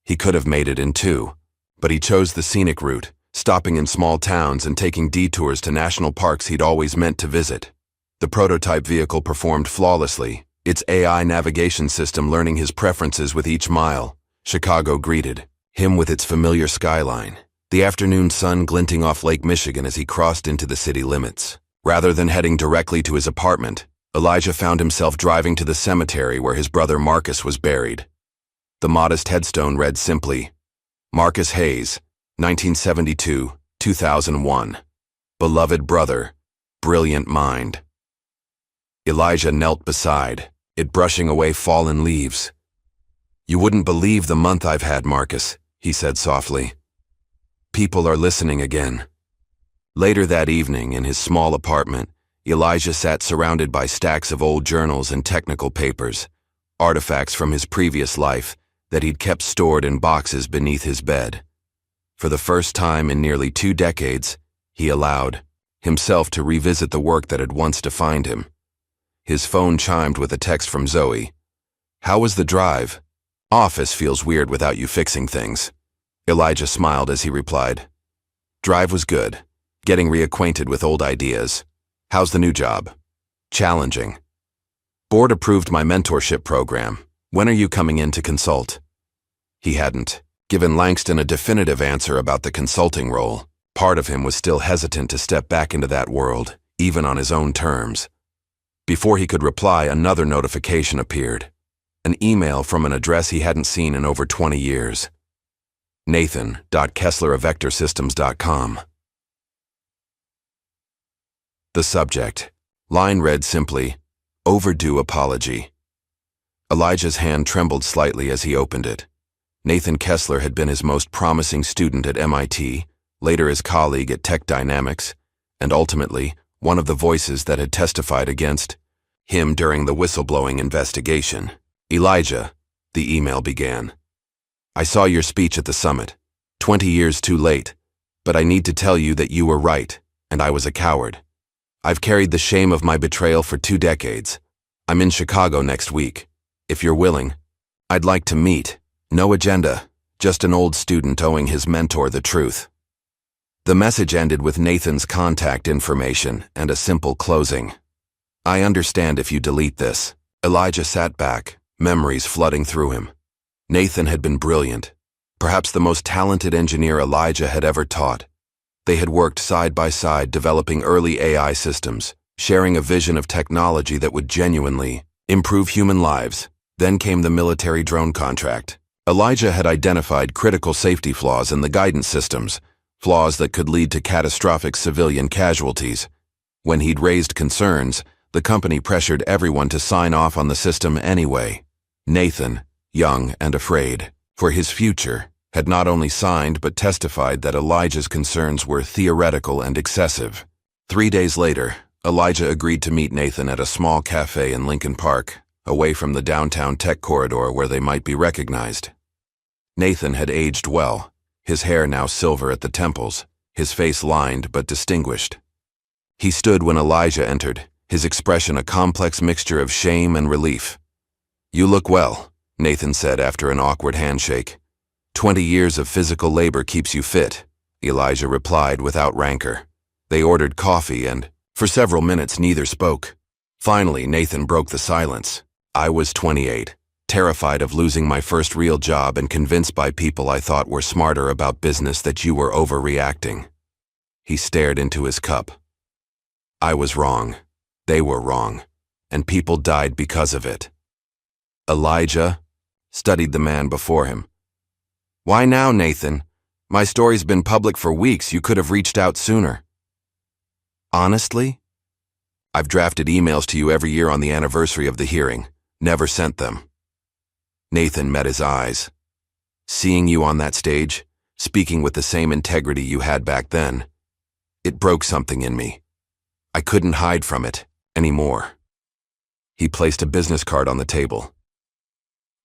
[SPEAKER 1] He could have made it in 2, but he chose the scenic route, stopping in small towns and taking detours to national parks he'd always meant to visit. The prototype vehicle performed flawlessly, its AI navigation system learning his preferences with each mile. Chicago greeted him with its familiar skyline, the afternoon sun glinting off Lake Michigan as he crossed into the city limits. Rather than heading directly to his apartment, Elijah found himself driving to the cemetery where his brother Marcus was buried. The modest headstone read simply, Marcus Hayes, 1972-2001. Beloved brother, brilliant mind. Elijah knelt beside it, brushing away fallen leaves. You wouldn't believe the month I've had, Marcus, he said softly. People are listening again. Later that evening, in his small apartment, Elijah sat surrounded by stacks of old journals and technical papers, artifacts from his previous life that he'd kept stored in boxes beneath his bed. For the first time in nearly 2 decades, he allowed himself to revisit the work that had once defined him. His phone chimed with a text from Zoe. How was the drive? Office feels weird without you fixing things. Elijah smiled as he replied. Drive was good. Getting reacquainted with old ideas. How's the new job? Challenging. Board approved my mentorship program. When are you coming in to consult? He hadn't given Langston a definitive answer about the consulting role. Part of him was still hesitant to step back into that world, even on his own terms. Before he could reply, another notification appeared. An email from an address he hadn't seen in over 20 years. Nathan.Kessler@vectorsystems.com. The subject line read simply, Overdue apology. Elijah's hand trembled slightly as he opened it. Nathan Kessler had been his most promising student at MIT, later his colleague at Tech Dynamics, and ultimately one of the voices that had testified against him during the whistleblowing investigation. Elijah, the email began. I saw your speech at the summit. 20 years too late, but I need to tell you that you were right, and I was a coward. I've carried the shame of my betrayal for 2 decades. I'm in Chicago next week. If you're willing, I'd like to meet. No agenda, just an old student owing his mentor the truth. The message ended with Nathan's contact information and a simple closing. I understand if you delete this. Elijah sat back, memories flooding through him. Nathan had been brilliant, perhaps the most talented engineer Elijah had ever taught. They had worked side by side developing early AI systems, sharing a vision of technology that would genuinely improve human lives. Then came the military drone contract. Elijah had identified critical safety flaws in the guidance systems, flaws that could lead to catastrophic civilian casualties. When he'd raised concerns, the company pressured everyone to sign off on the system anyway. Nathan, young and afraid for his future, had not only signed but testified that Elijah's concerns were theoretical and excessive. 3 days later, Elijah agreed to meet Nathan at a small cafe in Lincoln Park, away from the downtown tech corridor where they might be recognized. Nathan had aged well, his hair now silver at the temples, his face lined but distinguished. He stood when Elijah entered, his expression a complex mixture of shame and relief. "You look well," Nathan said after an awkward handshake. 20 years of physical labor keeps you fit," Elijah replied without rancor. They ordered coffee and, for several minutes, neither spoke. Finally, Nathan broke the silence. "I was 28, terrified of losing my first real job and convinced by people I thought were smarter about business that you were overreacting." He stared into his cup. "I was wrong. They were wrong. And people died because of it." Elijah studied the man before him. "Why now, Nathan? My story's been public for weeks. You could have reached out sooner." "Honestly? I've drafted emails to you every year on the anniversary of the hearing. Never sent them." Nathan met his eyes. "Seeing you on that stage, speaking with the same integrity you had back then, it broke something in me. I couldn't hide from it anymore." He placed a business card on the table.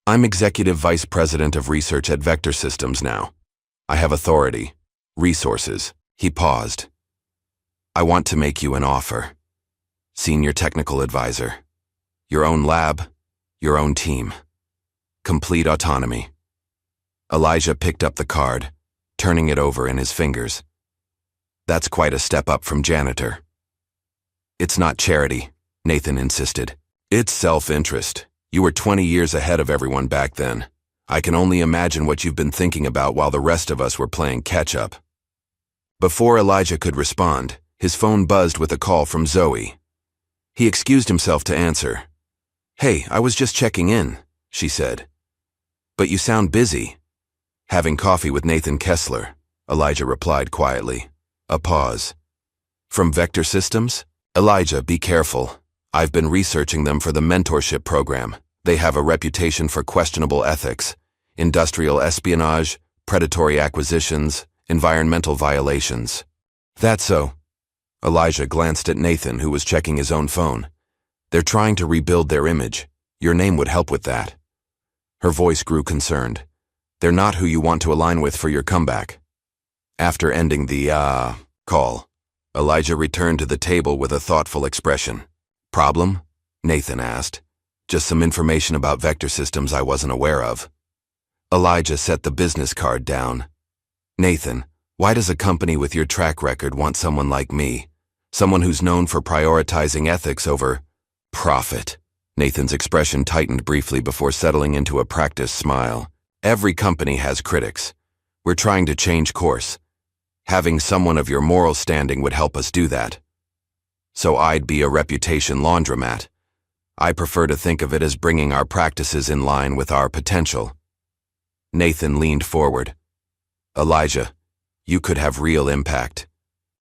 [SPEAKER 1] "I'm Executive Vice President of Research at Vector Systems now. I have authority, resources." He paused. "I want to make you an offer. Senior Technical Advisor. Your own lab, your own team. Complete autonomy." Elijah picked up the card, turning it over in his fingers. "That's quite a step up from Janitor." "It's not charity," Nathan insisted. "It's self-interest. You were 20 years ahead of everyone back then. I can only imagine what you've been thinking about while the rest of us were playing catch-up." Before Elijah could respond, his phone buzzed with a call from Zoe. He excused himself to answer. "Hey, I was just checking in," she said. "But you sound busy." "Having coffee with Nathan Kessler," Elijah replied quietly. A pause. "From Vector Systems? Elijah, be careful. I've been researching them for the mentorship program. They have a reputation for questionable ethics, industrial espionage, predatory acquisitions, environmental violations." "That's so." Elijah glanced at Nathan, who was checking his own phone. "They're trying to rebuild their image. Your name would help with that." Her voice grew concerned. "They're not who you want to align with for your comeback." After ending the, call, Elijah returned to the table with a thoughtful expression. "Problem?" Nathan asked. "Just some information about Vector Systems I wasn't aware of." Elijah set the business card down. "Nathan, why does a company with your track record want someone like me? Someone who's known for prioritizing ethics over profit?" Nathan's expression tightened briefly before settling into a practiced smile. "Every company has critics. We're trying to change course. Having someone of your moral standing would help us do that. So I'd be a reputation laundromat. I prefer to think of it as bringing our practices in line with our potential." Nathan leaned forward. "Elijah, you could have real impact.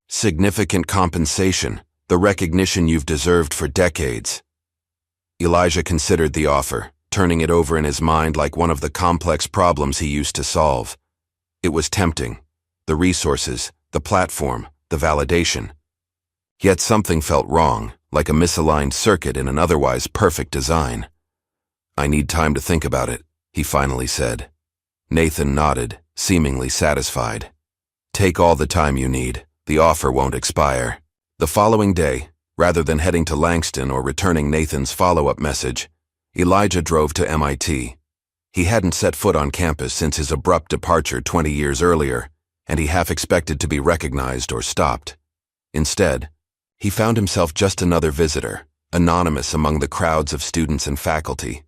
[SPEAKER 1] Significant compensation, the recognition you've deserved for decades." Elijah considered the offer, turning it over in his mind like one of the complex problems he used to solve. It was tempting. The resources, the platform, the validation. Yet something felt wrong, like a misaligned circuit in an otherwise perfect design. "I need time to think about it," he finally said. Nathan nodded, seemingly satisfied. "Take all the time you need. The offer won't expire." The following day, rather than heading to Langston or returning Nathan's follow-up message, Elijah drove to MIT. He hadn't set foot on campus since his abrupt departure 20 years earlier, and he half expected to be recognized or stopped. Instead, he found himself just another visitor, anonymous among the crowds of students and faculty.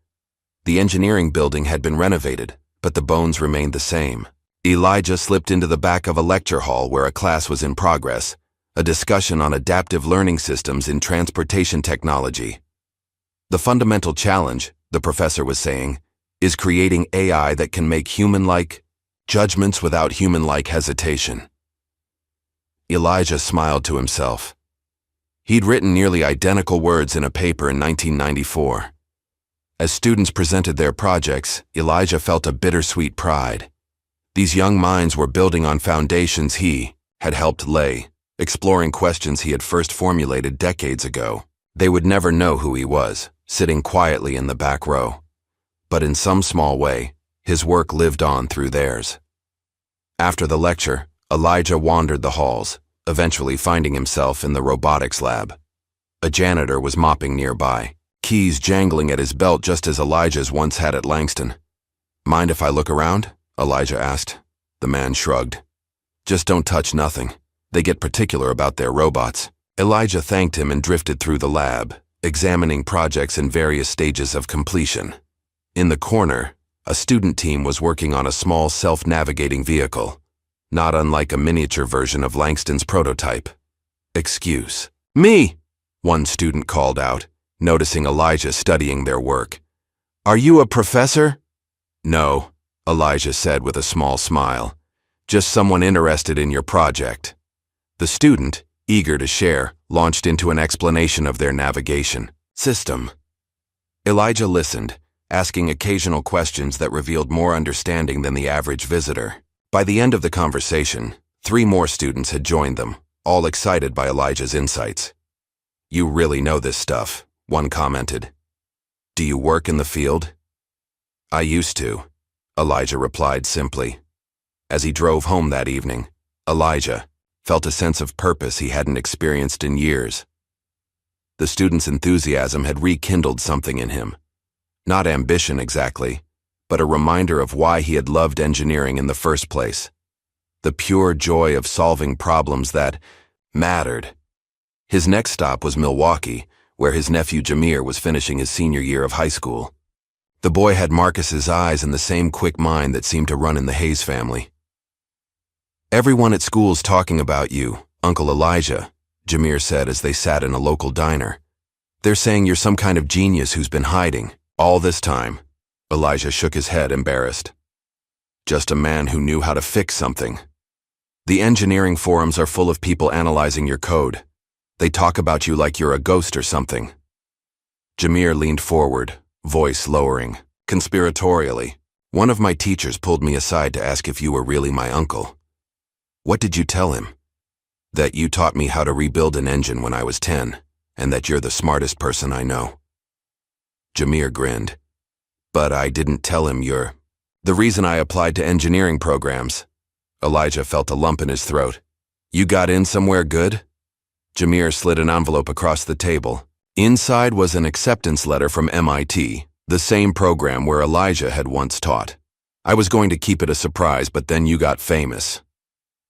[SPEAKER 1] The engineering building had been renovated, but the bones remained the same. Elijah slipped into the back of a lecture hall where a class was in progress, a discussion on adaptive learning systems in transportation technology. The fundamental challenge, the professor was saying, is creating AI that can make human-like judgments without human-like hesitation. Elijah smiled to himself. He'd written nearly identical words in a paper in 1994. As students presented their projects, Elijah felt a bittersweet pride. These young minds were building on foundations he had helped lay, exploring questions he had first formulated decades ago. They would never know who he was, sitting quietly in the back row. But in some small way, his work lived on through theirs. After the lecture, Elijah wandered the halls, eventually finding himself in the robotics lab. A janitor was mopping nearby, keys jangling at his belt just as Elijah's once had at Langston. "Mind if I look around?" Elijah asked. The man shrugged. "Just don't touch nothing. They get particular about their robots." Elijah thanked him and drifted through the lab, examining projects in various stages of completion. In the corner, a student team was working on a small self-navigating vehicle, not unlike a miniature version of Langston's prototype. "Excuse me," one student called out, noticing Elijah studying their work. "Are you a professor?" "No," Elijah said with a small smile. "Just someone interested in your project." The student, eager to share, launched into an explanation of their navigation system. Elijah listened, asking occasional questions that revealed more understanding than the average visitor. By the end of the conversation, 3 more students had joined them, all excited by Elijah's insights. "You really know this stuff," one commented. "Do you work in the field?" "I used to," Elijah replied simply. As he drove home that evening, Elijah felt a sense of purpose he hadn't experienced in years. The student's enthusiasm had rekindled something in him. Not ambition exactly, but a reminder of why he had loved engineering in the first place. The pure joy of solving problems that mattered. His next stop was Milwaukee, where his nephew Janitor was finishing his senior year of high school. The boy had Marcus's eyes and the same quick mind that seemed to run in the Hayes family. "Everyone at school's talking about you, Uncle Elijah," Janitor said as they sat in a local diner. "They're saying you're some kind of genius who's been hiding all this time." Elijah shook his head, embarrassed. "Just a man who knew how to fix something. The engineering forums are full of people analyzing your code. They talk about you like you're a ghost or something." Janitor leaned forward, voice lowering, conspiratorially. "One of my teachers pulled me aside to ask if you were really my uncle." "What did you tell him?" "That you taught me how to rebuild an engine when I was 10, and that you're the smartest person I know." Janitor grinned. "But I didn't tell him you're the reason I applied to engineering programs." Elijah felt a lump in his throat. "You got in somewhere good?" Janitor slid an envelope across the table. Inside was an acceptance letter from MIT, the same program where Elijah had once taught. "I was going to keep it a surprise, but then you got famous."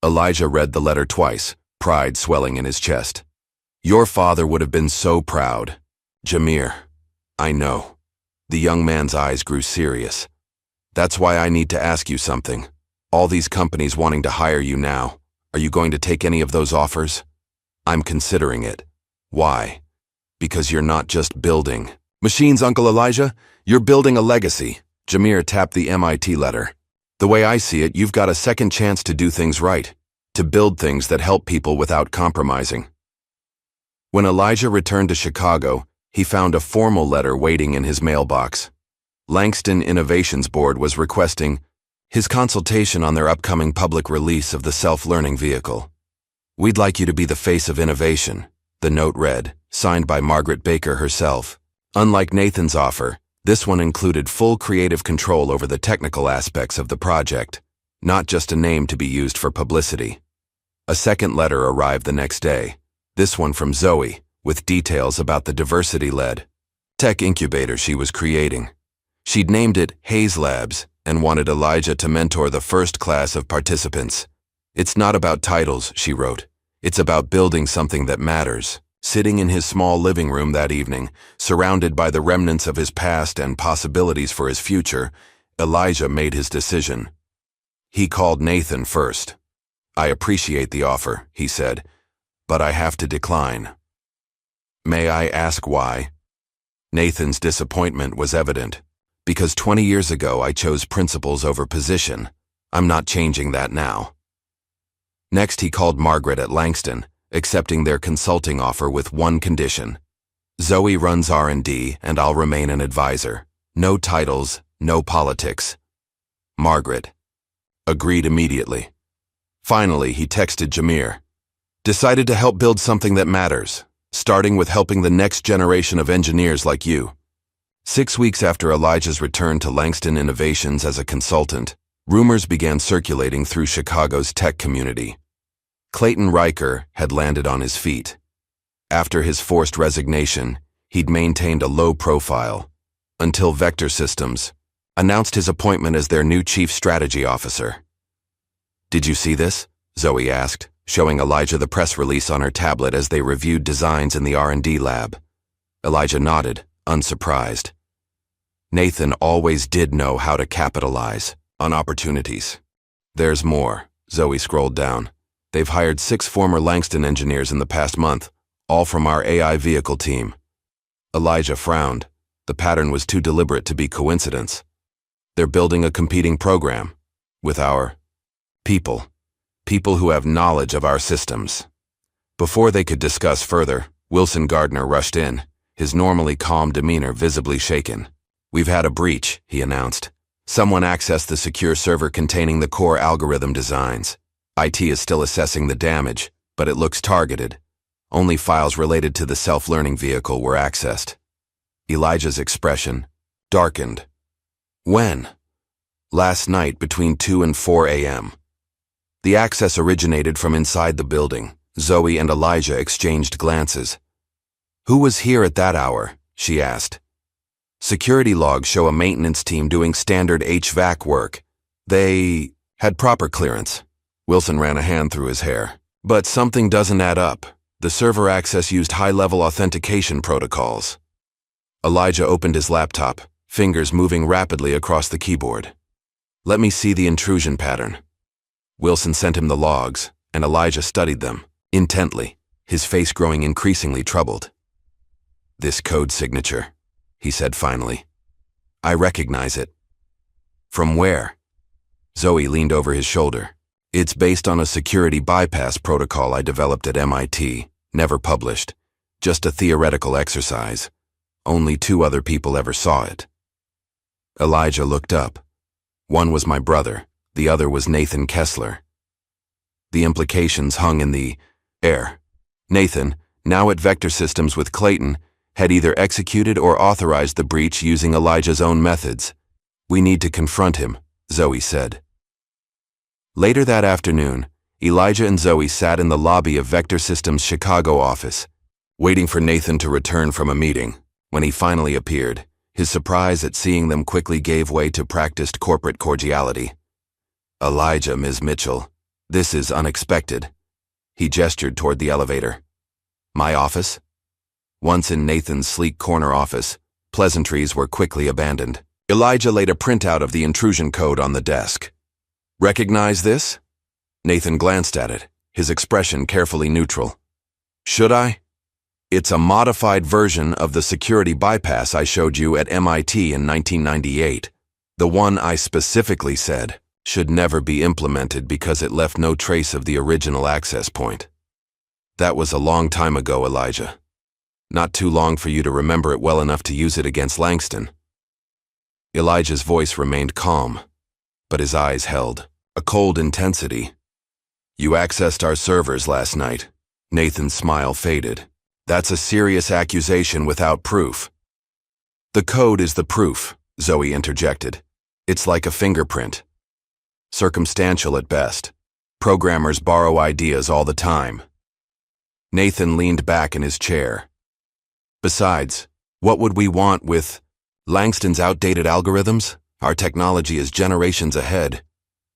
[SPEAKER 1] Elijah read the letter twice, pride swelling in his chest. "Your father would have been so proud." "Janitor, I know." The young man's eyes grew serious. "That's why I need to ask you something. All these companies wanting to hire you now, are you going to take any of those offers?" "I'm considering it." "Why?" "Because you're not just building machines, Uncle Elijah. You're building a legacy." Janitor tapped the MIT letter. "The way I see it, you've got a second chance to do things right, to build things that help people without compromising." When Elijah returned to Chicago, he found a formal letter waiting in his mailbox. Langston Innovations Board was requesting his consultation on their upcoming public release of the self-learning vehicle. "We'd like you to be the face of innovation," the note read, signed by Margaret Baker herself. Unlike Nathan's offer, this one included full creative control over the technical aspects of the project, not just a name to be used for publicity. A second letter arrived the next day, this one from Zoe, with details about the diversity-led tech incubator she was creating. She'd named it Hayes Labs and wanted Elijah to mentor the first class of participants. "It's not about titles," she wrote. "It's about building something that matters." Sitting in his small living room that evening, surrounded by the remnants of his past and possibilities for his future, Elijah made his decision. He called Nathan first. "I appreciate the offer," he said, "but I have to decline." "May I ask why?" Nathan's disappointment was evident. "Because 20 years ago I chose principles over position. I'm not changing that now." Next he called Margaret at Langston, accepting their consulting offer with one condition. "Zoe runs R&D and I'll remain an advisor. No titles, no politics." Margaret agreed immediately. Finally, he texted Jameer. "Decided to help build something that matters, starting with helping the next generation of engineers like you." 6 weeks after Elijah's return to Langston Innovations as a consultant, rumors began circulating through Chicago's tech community. Clayton Riker had landed on his feet. After his forced resignation, he'd maintained a low profile, until Vector Systems announced his appointment as their new chief strategy officer. "Did you see this?" Zoe asked, showing Elijah the press release on her tablet as they reviewed designs in the R&D lab. Elijah nodded, unsurprised. Nathan always did know how to capitalize on opportunities. "There's more." Zoe scrolled down. "They've hired 6 former Langston engineers in the past month, all from our AI vehicle team." Elijah frowned. The pattern was too deliberate to be coincidence. "They're building a competing program with our people who have knowledge of our systems." Before they could discuss further, Wilson Gardner rushed in, his normally calm demeanor visibly shaken. "We've had a breach," he announced. "Someone accessed the secure server containing the core algorithm designs. IT is still assessing the damage, but it looks targeted. Only files related to the self-learning vehicle were accessed." Elijah's expression darkened. "When?" "Last night between 2 and 4 a.m. The access originated from inside the building." Zoe and Elijah exchanged glances. "Who was here at that hour?" she asked. "Security logs show a maintenance team doing standard HVAC work. They had proper clearance." Wilson ran a hand through his hair. "But something doesn't add up. The server access used high-level authentication protocols." Elijah opened his laptop, fingers moving rapidly across the keyboard. "Let me see the intrusion pattern." Wilson sent him the logs, and Elijah studied them intently, his face growing increasingly troubled. "This code signature," he said finally. "I recognize it." "From where?" Zoe leaned over his shoulder. "It's based on a security bypass protocol I developed at MIT, never published. Just a theoretical exercise. Only 2 other people ever saw it." Elijah looked up. One was my brother, the other was Nathan Kessler. The implications hung in the air. Nathan, now at Vector Systems with Clayton, had either executed or authorized the breach using Elijah's own methods. "We need to confront him," Zoe said. Later that afternoon, Elijah and Zoe sat in the lobby of Vector Systems' Chicago office, waiting for Nathan to return from a meeting. When he finally appeared, his surprise at seeing them quickly gave way to practiced corporate cordiality. "Elijah, Ms. Mitchell, this is unexpected." He gestured toward the elevator. "My office?" Once in Nathan's sleek corner office, pleasantries were quickly abandoned. Elijah laid a printout of the intrusion code on the desk. "Recognize this?" Nathan glanced at it, his expression carefully neutral. "Should I?" "It's a modified version of the security bypass I showed you at MIT in 1998. The one I specifically said should never be implemented because it left no trace of the original access point." "That was a long time ago, Elijah. Not too long for you to remember it well enough to use it against Langston." Elijah's voice remained calm, but his eyes held a cold intensity. "You accessed our servers last night." Nathan's smile faded. "That's a serious accusation without proof." "The code is the proof," Zoe interjected. "It's like a fingerprint. Circumstantial at best. Programmers borrow ideas all the time." Nathan leaned back in his chair. "Besides, what would we want with Langston's outdated algorithms? Our technology is generations ahead.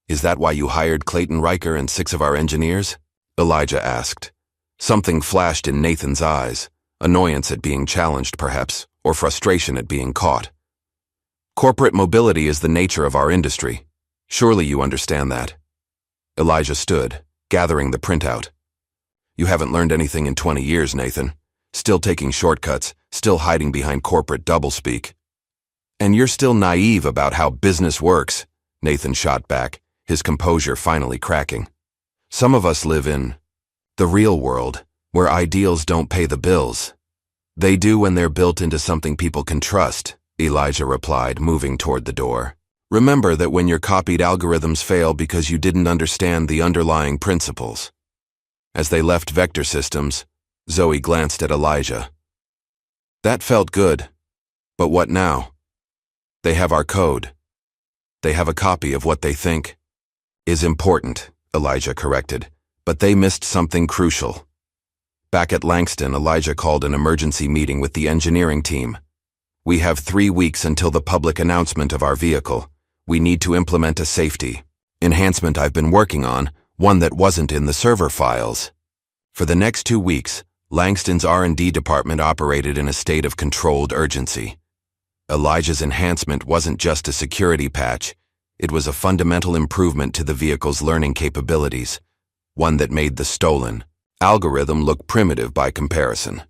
[SPEAKER 1] Is that why you hired Clayton Riker and 6 of our engineers?" Elijah asked. Something flashed in Nathan's eyes, annoyance at being challenged perhaps, or frustration at being caught. "Corporate mobility is the nature of our industry. Surely you understand that. Elijah stood, gathering the printout. You haven't learned anything in 20 years, Nathan. Still taking shortcuts, still hiding behind corporate doublespeak. And you're still naive about how business works, Nathan shot back, his composure finally cracking. Some of us live in the real world, where ideals don't pay the bills. They do when they're built into something people can trust, Elijah replied, moving toward the door. Remember that when your copied algorithms fail because you didn't understand the underlying principles. As they left Vector Systems, Zoe glanced at Elijah. That felt good. But what now? They have our code. They have a copy of what they think is important, Elijah corrected, but they missed something crucial. Back at Langston, Elijah called an emergency meeting with the engineering team. We have 3 weeks until the public announcement of our vehicle. We need to implement a safety enhancement I've been working on, one that wasn't in the server files. For the next 2 weeks, Langston's R&D department operated in a state of controlled urgency. Elijah's enhancement wasn't just a security patch, it was a fundamental improvement to the vehicle's learning capabilities, one that made the stolen algorithm look primitive by comparison.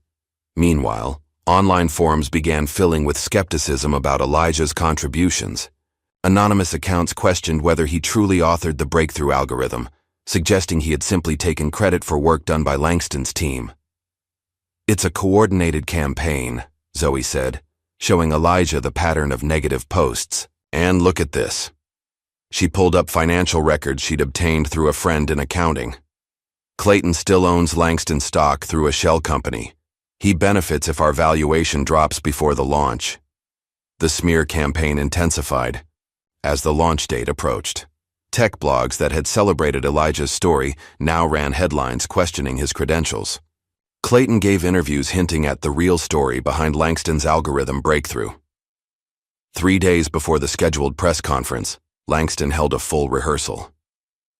[SPEAKER 1] Meanwhile, online forums began filling with skepticism about Elijah's contributions. Anonymous accounts questioned whether he truly authored the breakthrough algorithm, suggesting he had simply taken credit for work done by Langston's team. It's a coordinated campaign, Zoe said, showing Elijah the pattern of negative posts. And look at this. She pulled up financial records she'd obtained through a friend in accounting. Clayton still owns Langston stock through a shell company. He benefits if our valuation drops before the launch. The smear campaign intensified as the launch date approached. Tech blogs that had celebrated Elijah's story now ran headlines questioning his credentials. Clayton gave interviews hinting at the real story behind Langston's algorithm breakthrough. 3 days before the scheduled press conference, Langston held a full rehearsal.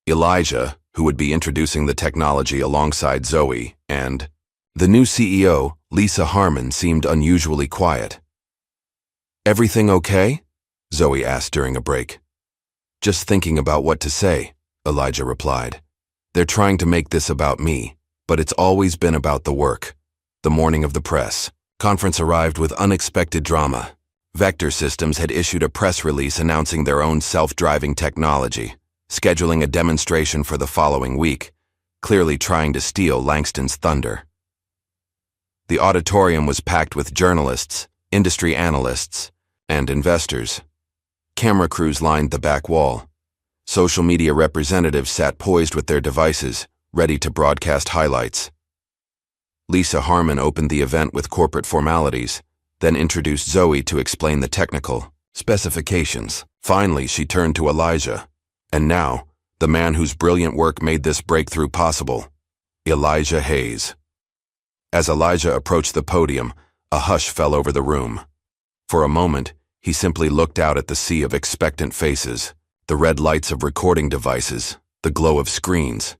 [SPEAKER 1] Elijah, who would be introducing the technology alongside Zoe, and the new CEO, Lisa Harmon, seemed unusually quiet. "Everything okay?" Zoe asked during a break. "Just thinking about what to say," Elijah replied. "They're trying to make this about me, but it's always been about the work." The morning of the press conference arrived with unexpected drama. Vector Systems had issued a press release announcing their own self-driving technology, scheduling a demonstration for the following week, clearly trying to steal Langston's thunder. The auditorium was packed with journalists, industry analysts, and investors. Camera crews lined the back wall. Social media representatives sat poised with their devices, ready to broadcast highlights. Lisa Harmon opened the event with corporate formalities, then introduced Zoe to explain the technical specifications. Finally, she turned to Elijah. And now, the man whose brilliant work made this breakthrough possible, Elijah Hayes. As Elijah approached the podium, a hush fell over the room. For a moment, he simply looked out at the sea of expectant faces, the red lights of recording devices, the glow of screens.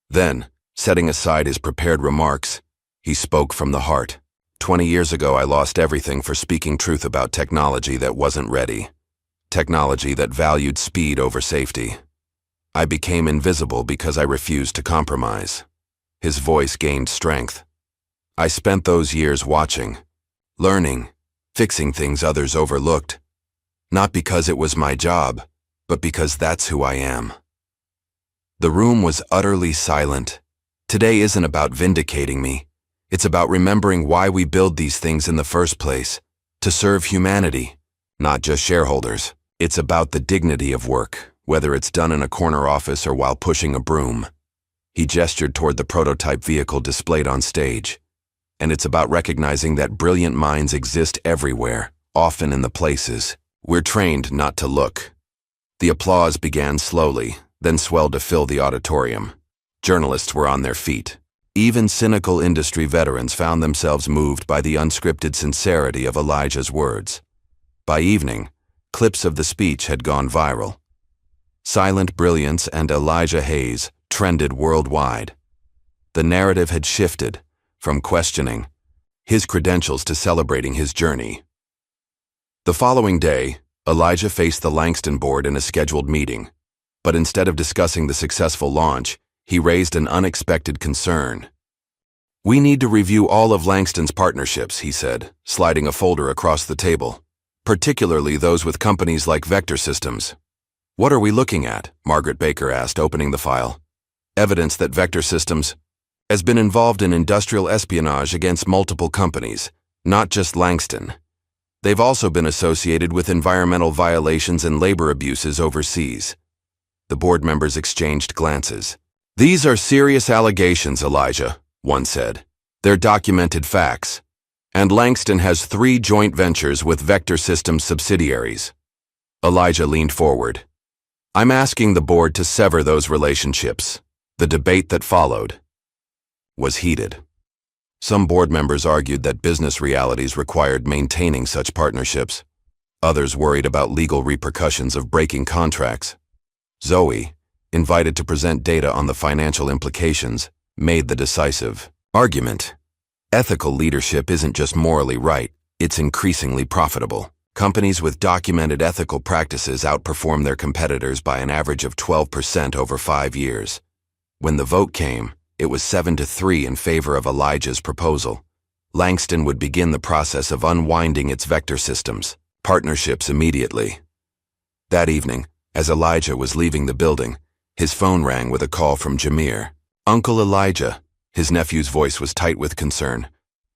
[SPEAKER 1] Then, setting aside his prepared remarks, he spoke from the heart. 20 years ago, I lost everything for speaking truth about technology that wasn't ready. Technology that valued speed over safety. I became invisible because I refused to compromise. His voice gained strength. I spent those years watching, learning, fixing things others overlooked. Not because it was my job, but because that's who I am. The room was utterly silent. Today isn't about vindicating me. It's about remembering why we build these things in the first place. To serve humanity, not just shareholders. It's about the dignity of work, whether it's done in a corner office or while pushing a broom. He gestured toward the prototype vehicle displayed on stage. And it's about recognizing that brilliant minds exist everywhere, often in the places we're trained not to look. The applause began slowly, then swelled to fill the auditorium. Journalists were on their feet. Even cynical industry veterans found themselves moved by the unscripted sincerity of Elijah's words. By evening, clips of the speech had gone viral. Silent Brilliance and Elijah Hayes trended worldwide. The narrative had shifted from questioning his credentials to celebrating his journey. The following day, Elijah faced the Langston board in a scheduled meeting, but instead of discussing the successful launch, he raised an unexpected concern. "We need to review all of Langston's partnerships," he said, sliding a folder across the table, "particularly those with companies like Vector Systems." "What are we looking at?" Margaret Baker asked, opening the file. "Evidence that Vector Systems has been involved in industrial espionage against multiple companies, not just Langston. They've also been associated with environmental violations and labor abuses overseas." The board members exchanged glances. "These are serious allegations, Elijah," one said. "They're documented facts. And Langston has 3 joint ventures with Vector Systems subsidiaries." Elijah leaned forward. "I'm asking the board to sever those relationships." The debate that followed was heated. Some board members argued that business realities required maintaining such partnerships. Others worried about legal repercussions of breaking contracts. Zoe, invited to present data on the financial implications, made the decisive argument. Ethical leadership isn't just morally right, it's increasingly profitable. Companies with documented ethical practices outperform their competitors by an average of 12% over 5 years. When the vote came, it was 7-3 in favor of Elijah's proposal. Langston would begin the process of unwinding its Vector Systems partnerships immediately. That evening, as Elijah was leaving the building, his phone rang with a call from Jamir. "Uncle Elijah," his nephew's voice was tight with concern.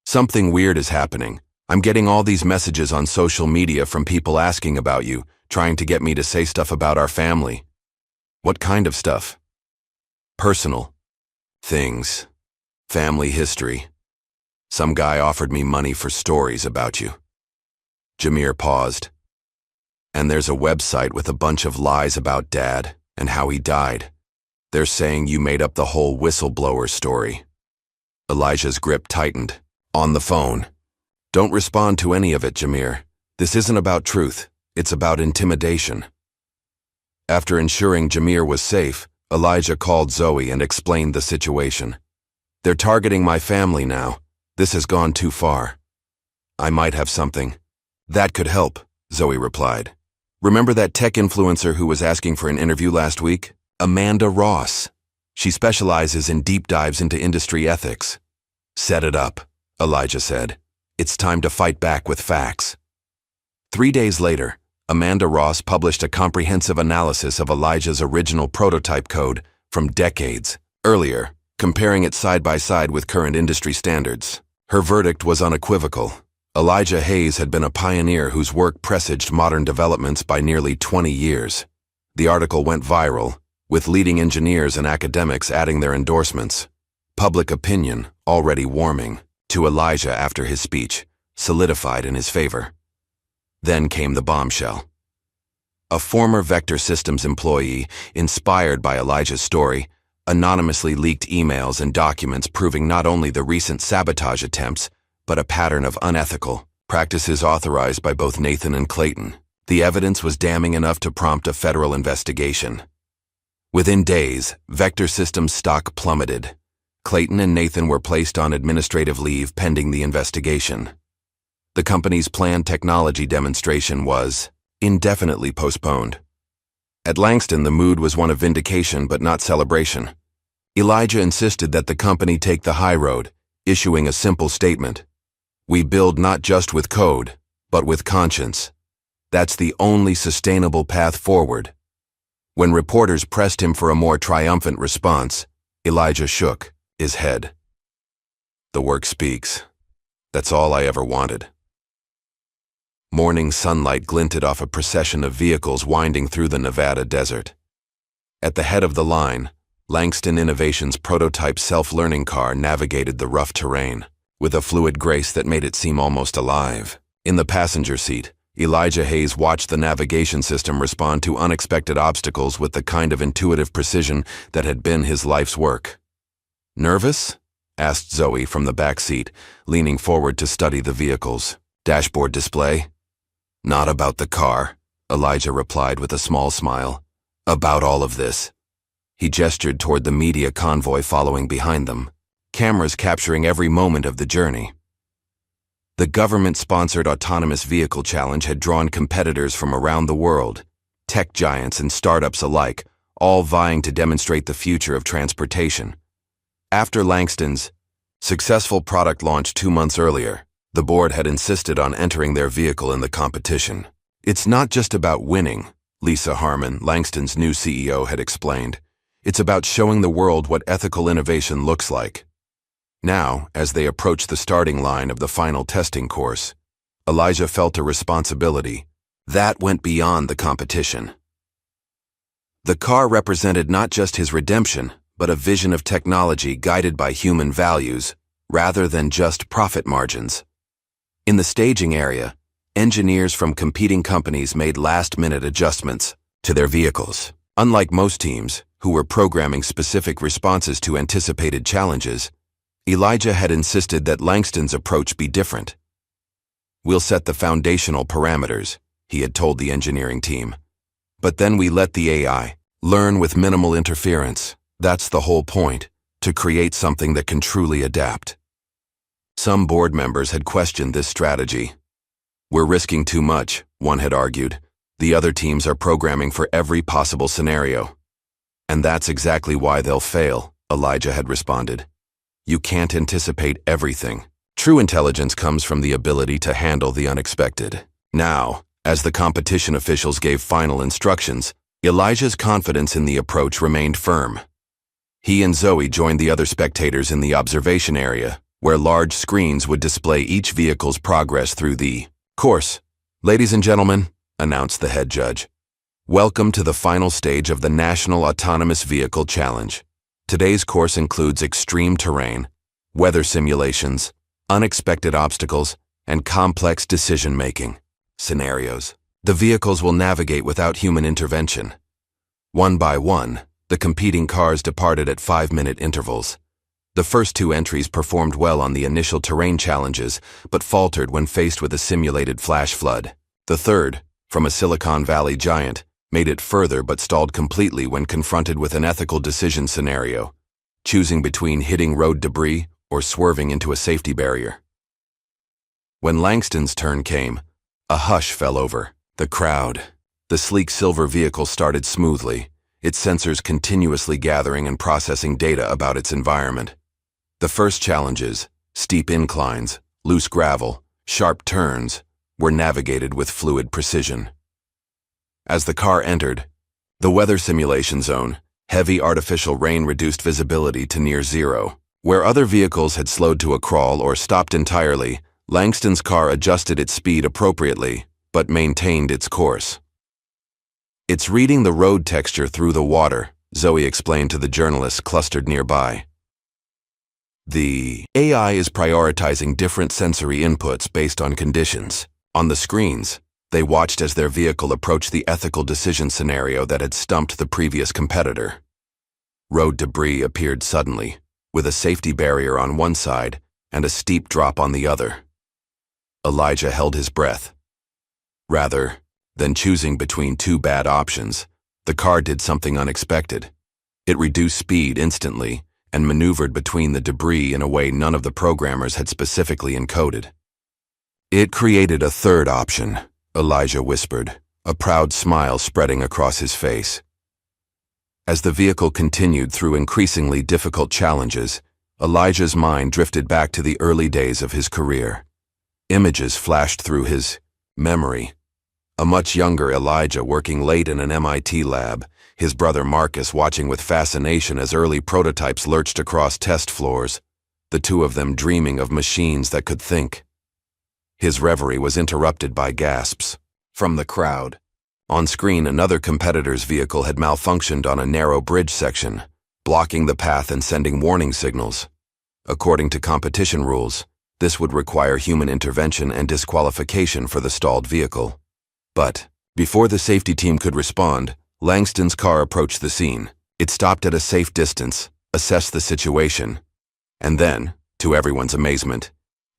[SPEAKER 1] "Something weird is happening. I'm getting all these messages on social media from people asking about you, trying to get me to say stuff about our family." "What kind of stuff?" "Personal things. Family history. Some guy offered me money for stories about you." Jamir paused. "And there's a website with a bunch of lies about Dad and how he died. They're saying you made up the whole whistleblower story." Elijah's grip tightened. On the phone. "Don't respond to any of it, Jamir. This isn't about truth. It's about intimidation." After ensuring Jamir was safe, Elijah called Zoe and explained the situation. "They're targeting my family now. This has gone too far. I might have something that could help," Zoe replied. "Remember that tech influencer who was asking for an interview last week? Amanda Ross. She specializes in deep dives into industry ethics." "Set it up," Elijah said. "It's time to fight back with facts." 3 days later, Amanda Ross published a comprehensive analysis of Elijah's original prototype code from decades earlier, comparing it side by side with current industry standards. Her verdict was unequivocal. Elijah Hayes had been a pioneer whose work presaged modern developments by nearly 20 years. The article went viral, with leading engineers and academics adding their endorsements. Public opinion, already warming to Elijah after his speech, solidified in his favor. Then came the bombshell. A former Vector Systems employee, inspired by Elijah's story, anonymously leaked emails and documents proving not only the recent sabotage attempts, but a pattern of unethical practices authorized by both Nathan and Clayton. The evidence was damning enough to prompt a federal investigation. Within days, Vector Systems stock plummeted. Clayton and Nathan were placed on administrative leave pending the investigation. The company's planned technology demonstration was indefinitely postponed. At Langston, the mood was one of vindication but not celebration. Elijah insisted that the company take the high road, issuing a simple statement. "We build not just with code, but with conscience. That's the only sustainable path forward." When reporters pressed him for a more triumphant response, Elijah shook his head. "The work speaks. That's all I ever wanted." Morning sunlight glinted off a procession of vehicles winding through the Nevada desert. At the head of the line, Langston Innovations' prototype self-learning car navigated the rough terrain, with a fluid grace that made it seem almost alive. In the passenger seat, Elijah Hayes watched the navigation system respond to unexpected obstacles with the kind of intuitive precision that had been his life's work. "Nervous?" asked Zoe from the back seat, leaning forward to study the vehicle's dashboard display. "Not about the car," Elijah replied with a small smile. "About all of this." He gestured toward the media convoy following behind them, cameras capturing every moment of the journey. The government-sponsored autonomous vehicle challenge had drawn competitors from around the world, tech giants and startups alike, all vying to demonstrate the future of transportation. After Langston's successful product launch 2 months earlier, the board had insisted on entering their vehicle in the competition. "It's not just about winning," Lisa Harmon, Langston's new CEO, had explained. "It's about showing the world what ethical innovation looks like." Now, as they approached the starting line of the final testing course, Elijah felt a responsibility that went beyond the competition. The car represented not just his redemption, but a vision of technology guided by human values, rather than just profit margins. In the staging area, engineers from competing companies made last-minute adjustments to their vehicles. Unlike most teams, who were programming specific responses to anticipated challenges, Elijah had insisted that Langston's approach be different. "We'll set the foundational parameters," he had told the engineering team. "But then we let the AI learn with minimal interference. That's the whole point, to create something that can truly adapt." Some board members had questioned this strategy. "We're risking too much," one had argued. "The other teams are programming for every possible scenario." "And that's exactly why they'll fail," Elijah had responded. "You can't anticipate everything. True intelligence comes from the ability to handle the unexpected." Now, as the competition officials gave final instructions, Elijah's confidence in the approach remained firm. He and Zoe joined the other spectators in the observation area, where large screens would display each vehicle's progress through the course. "Ladies and gentlemen," announced the head judge, "welcome to the final stage of the National Autonomous Vehicle Challenge. Today's course includes extreme terrain, weather simulations, unexpected obstacles, and complex decision-making scenarios. The vehicles will navigate without human intervention." One by one, the competing cars departed at 5-minute intervals. The first 2 entries performed well on the initial terrain challenges, but faltered when faced with a simulated flash flood. The third, from a Silicon Valley giant, made it further but stalled completely when confronted with an ethical decision scenario, choosing between hitting road debris or swerving into a safety barrier. When Langston's turn came, a hush fell over the crowd. The sleek silver vehicle started smoothly, its sensors continuously gathering and processing data about its environment. The first challenges, steep inclines, loose gravel, sharp turns, were navigated with fluid precision. As the car entered the weather simulation zone, heavy artificial rain reduced visibility to near zero. Where other vehicles had slowed to a crawl or stopped entirely, Langston's car adjusted its speed appropriately, but maintained its course. "It's reading the road texture through the water," Zoe explained to the journalists clustered nearby. "The AI is prioritizing different sensory inputs based on conditions." On the screens, they watched as their vehicle approached the ethical decision scenario that had stumped the previous competitor. Road debris appeared suddenly, with a safety barrier on one side and a steep drop on the other. Elijah held his breath. Rather than choosing between 2 bad options, the car did something unexpected. It reduced speed instantly and maneuvered between the debris in a way none of the programmers had specifically encoded. "It created a third option," Elijah whispered, a proud smile spreading across his face. As the vehicle continued through increasingly difficult challenges, Elijah's mind drifted back to the early days of his career. Images flashed through his memory. A much younger Elijah working late in an MIT lab, his brother Marcus watching with fascination as early prototypes lurched across test floors, the two of them dreaming of machines that could think. His reverie was interrupted by gasps from the crowd. On screen, another competitor's vehicle had malfunctioned on a narrow bridge section, blocking the path and sending warning signals. According to competition rules, this would require human intervention and disqualification for the stalled vehicle. But, before the safety team could respond, Langston's car approached the scene. It stopped at a safe distance, assessed the situation, and then, to everyone's amazement,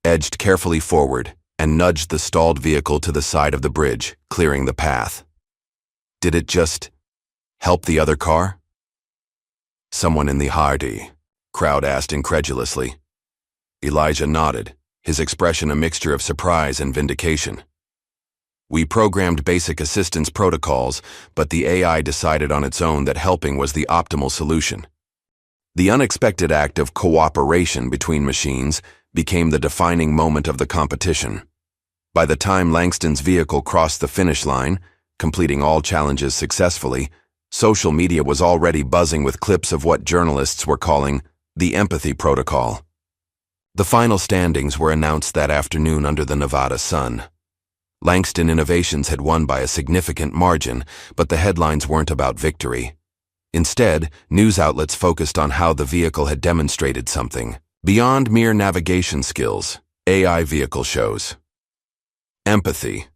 [SPEAKER 1] edged carefully forward and nudged the stalled vehicle to the side of the bridge, clearing the path. Did it just help the other car? Someone in the Hardy crowd asked incredulously. Elijah nodded, his expression a mixture of surprise and vindication. We programmed basic assistance protocols, but the AI decided on its own that helping was the optimal solution. The unexpected act of cooperation between machines became the defining moment of the competition. By the time Langston's vehicle crossed the finish line, completing all challenges successfully, social media was already buzzing with clips of what journalists were calling the empathy protocol. The final standings were announced that afternoon under the Nevada sun. Langston Innovations had won by a significant margin, but the headlines weren't about victory. Instead, news outlets focused on how the vehicle had demonstrated something beyond mere navigation skills. AI vehicle shows. Empathy,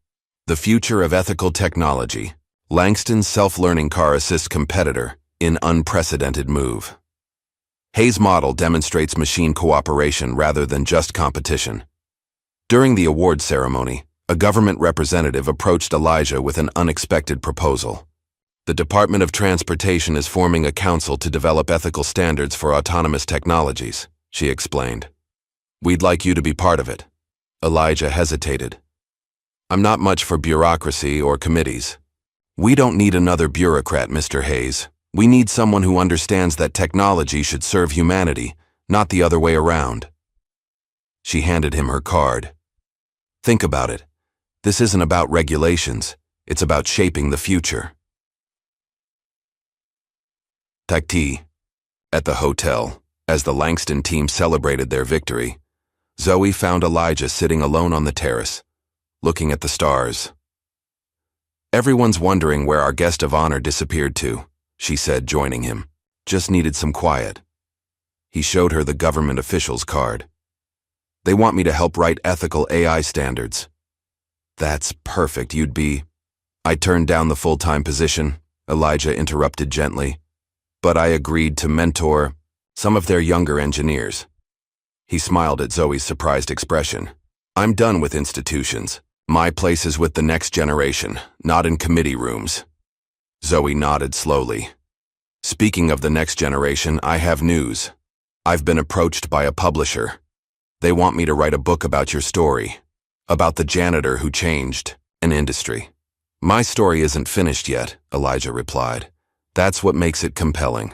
[SPEAKER 1] the future of ethical technology. Langston's self-learning car assist competitor in unprecedented move. Hayes' model demonstrates machine cooperation rather than just competition. During the award ceremony, a government representative approached Elijah with an unexpected proposal. The Department of Transportation is forming a council to develop ethical standards for autonomous technologies, she explained. We'd like you to be part of it. Elijah hesitated. I'm not much for bureaucracy or committees. We don't need another bureaucrat, Mr. Hayes. We need someone who understands that technology should serve humanity, not the other way around. She handed him her card. Think about it. This isn't about regulations. It's about shaping the future. Takti. At the hotel, as the Langston team celebrated their victory, Zoe found Elijah sitting alone on the terrace, looking at the stars. Everyone's wondering where our guest of honor disappeared to, she said, joining him. Just needed some quiet. He showed her the government official's card. They want me to help write ethical AI standards. That's perfect, you'd be. I turned down the full-time position, Elijah interrupted gently, but I agreed to mentor some of their younger engineers. He smiled at Zoe's surprised expression. I'm done with institutions. My place is with the next generation, not in committee rooms. Zoe nodded slowly. Speaking of the next generation, I have news. I've been approached by a publisher. They want me to write a book about your story, about the janitor who changed an industry. My story isn't finished yet, Elijah replied. That's what makes it compelling.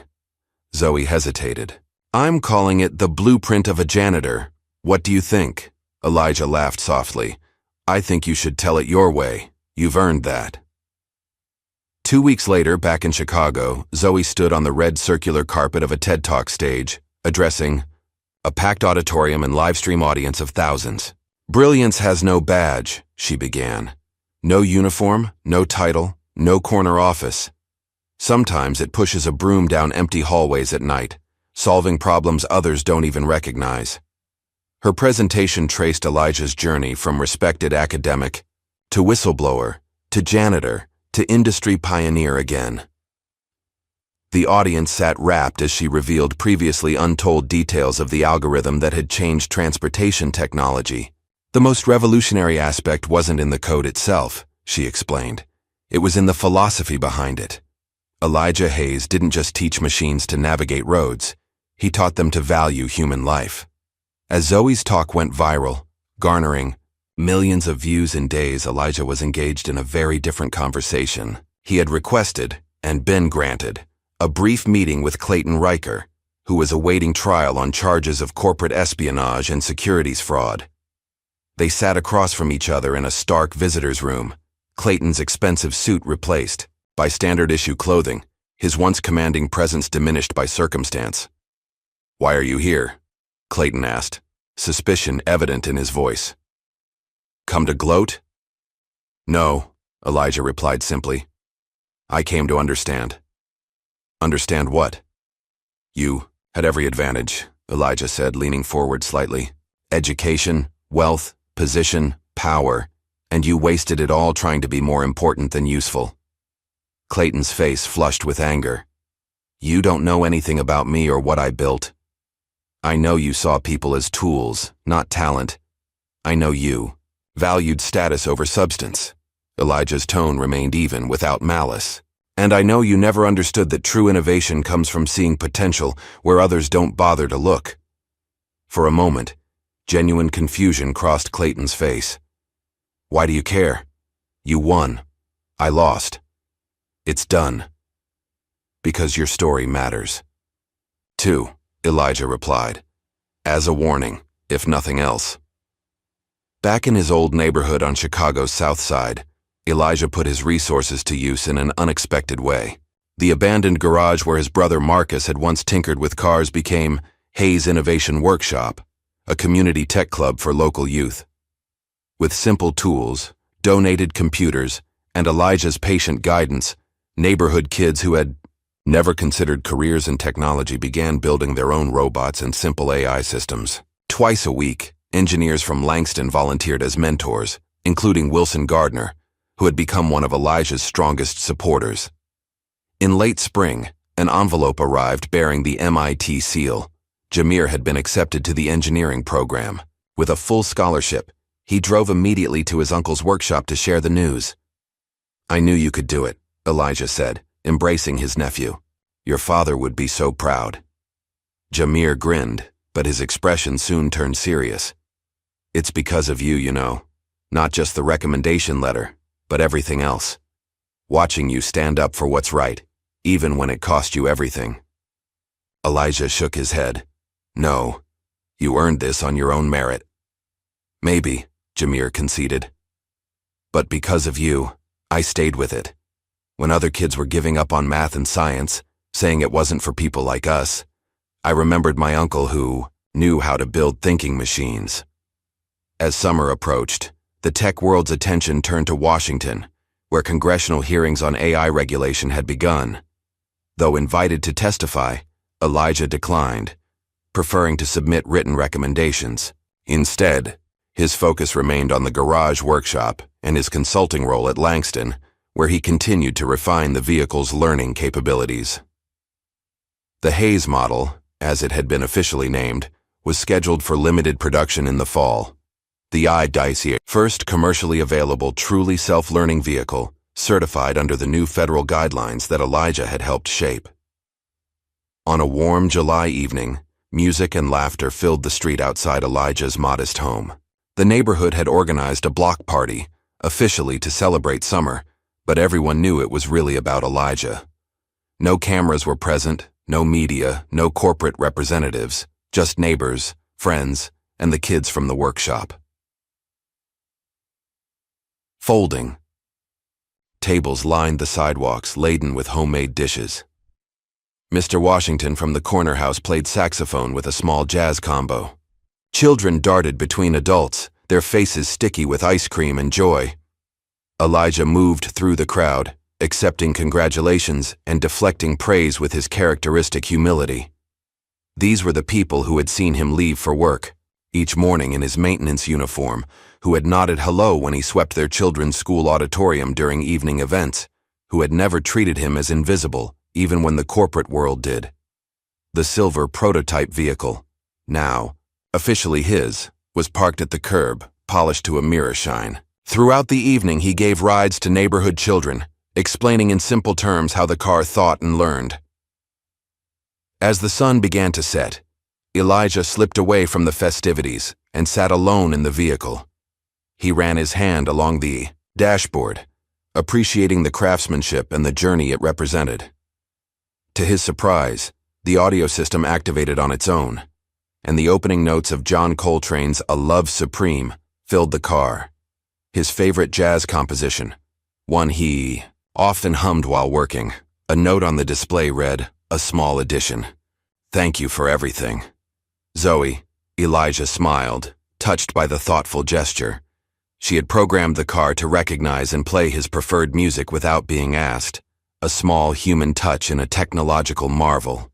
[SPEAKER 1] Zoe hesitated. I'm calling it The Blueprint of a Janitor. What do you think? Elijah laughed softly. I think you should tell it your way. You've earned that. 2 weeks later, back in Chicago, Zoe stood on the red circular carpet of a TED Talk stage, addressing a packed auditorium and live stream audience of thousands. Brilliance has no badge, she began. No uniform, no title, no corner office. Sometimes it pushes a broom down empty hallways at night, solving problems others don't even recognize. Her presentation traced Elijah's journey from respected academic to whistleblower, to janitor, to industry pioneer again. The audience sat rapt as she revealed previously untold details of the algorithm that had changed transportation technology. The most revolutionary aspect wasn't in the code itself, she explained. It was in the philosophy behind it. Elijah Hayes didn't just teach machines to navigate roads, he taught them to value human life. As Zoe's talk went viral, garnering millions of views in days, Elijah was engaged in a very different conversation. He had requested, and been granted, a brief meeting with Clayton Riker, who was awaiting trial on charges of corporate espionage and securities fraud. They sat across from each other in a stark visitor's room, Clayton's expensive suit replaced by standard-issue clothing, his once commanding presence diminished by circumstance. "Why are you here?" Clayton asked, suspicion evident in his voice. "Come to gloat?" "No," Elijah replied simply. "I came to understand." "Understand what?" "You had every advantage," Elijah said, leaning forward slightly. "Education, wealth, position, power, and you wasted it all trying to be more important than useful." Clayton's face flushed with anger. "You don't know anything about me or what I built. I know you saw people as tools, not talent. I know you valued status over substance." Elijah's tone remained even, without malice. "And I know you never understood that true innovation comes from seeing potential where others don't bother to look." For a moment, Genuine confusion crossed Clayton's face. Why do you care? You won. I lost. It's done. Because your story matters. 2, Elijah replied, as a warning, if nothing else. Back in his old neighborhood on Chicago's South Side, Elijah put his resources to use in an unexpected way. The abandoned garage where his brother Marcus had once tinkered with cars became Hayes Innovation Workshop, a community tech club for local youth. With simple tools, donated computers, and Elijah's patient guidance, neighborhood kids who had never considered careers in technology began building their own robots and simple AI systems. Twice a week, engineers from Langston volunteered as mentors, including Wilson Gardner, who had become one of Elijah's strongest supporters. In late spring, an envelope arrived bearing the MIT seal. Janitor had been accepted to the engineering program. With a full scholarship, he drove immediately to his uncle's workshop to share the news. I knew you could do it, Elijah said, embracing his nephew. Your father would be so proud. Janitor grinned, but his expression soon turned serious. It's because of you, you know. Not just the recommendation letter, but everything else. Watching you stand up for what's right, even when it cost you everything. Elijah shook his head. No, you earned this on your own merit. Maybe, Janitor conceded. But because of you, I stayed with it. When other kids were giving up on math and science, saying it wasn't for people like us, I remembered my uncle who knew how to build thinking machines. As summer approached, the tech world's attention turned to Washington, where congressional hearings on AI regulation had begun. Though invited to testify, Elijah declined, preferring to submit written recommendations. Instead, his focus remained on the garage workshop and his consulting role at Langston, where he continued to refine the vehicle's learning capabilities. The Hayes model, as it had been officially named, was scheduled for limited production in the fall. The IDICE, first commercially available truly self-learning vehicle, certified under the new federal guidelines that Elijah had helped shape. On a warm July evening, music and laughter filled the street outside Elijah's modest home. The neighborhood had organized a block party, officially to celebrate summer, but everyone knew it was really about Elijah. No cameras were present, no media, no corporate representatives, just neighbors, friends, and the kids from the workshop. Folding. Tables lined the sidewalks, laden with homemade dishes. Mr. Washington from the corner house played saxophone with a small jazz combo. Children darted between adults, their faces sticky with ice cream and joy. Elijah moved through the crowd, accepting congratulations and deflecting praise with his characteristic humility. These were the people who had seen him leave for work, each morning in his maintenance uniform, who had nodded hello when he swept their children's school auditorium during evening events, who had never treated him as invisible, even when the corporate world did. The silver prototype vehicle, now officially his, was parked at the curb, polished to a mirror shine. Throughout the evening, he gave rides to neighborhood children, explaining in simple terms how the car thought and learned. As the sun began to set, Elijah slipped away from the festivities and sat alone in the vehicle. He ran his hand along the dashboard, appreciating the craftsmanship and the journey it represented. To his surprise, the audio system activated on its own, and the opening notes of John Coltrane's A Love Supreme filled the car, his favorite jazz composition, one he often hummed while working. A note on the display read, "A small addition. Thank you for everything." Zoe, Elijah smiled, touched by the thoughtful gesture. She had programmed the car to recognize and play his preferred music without being asked, a small human touch in a technological marvel.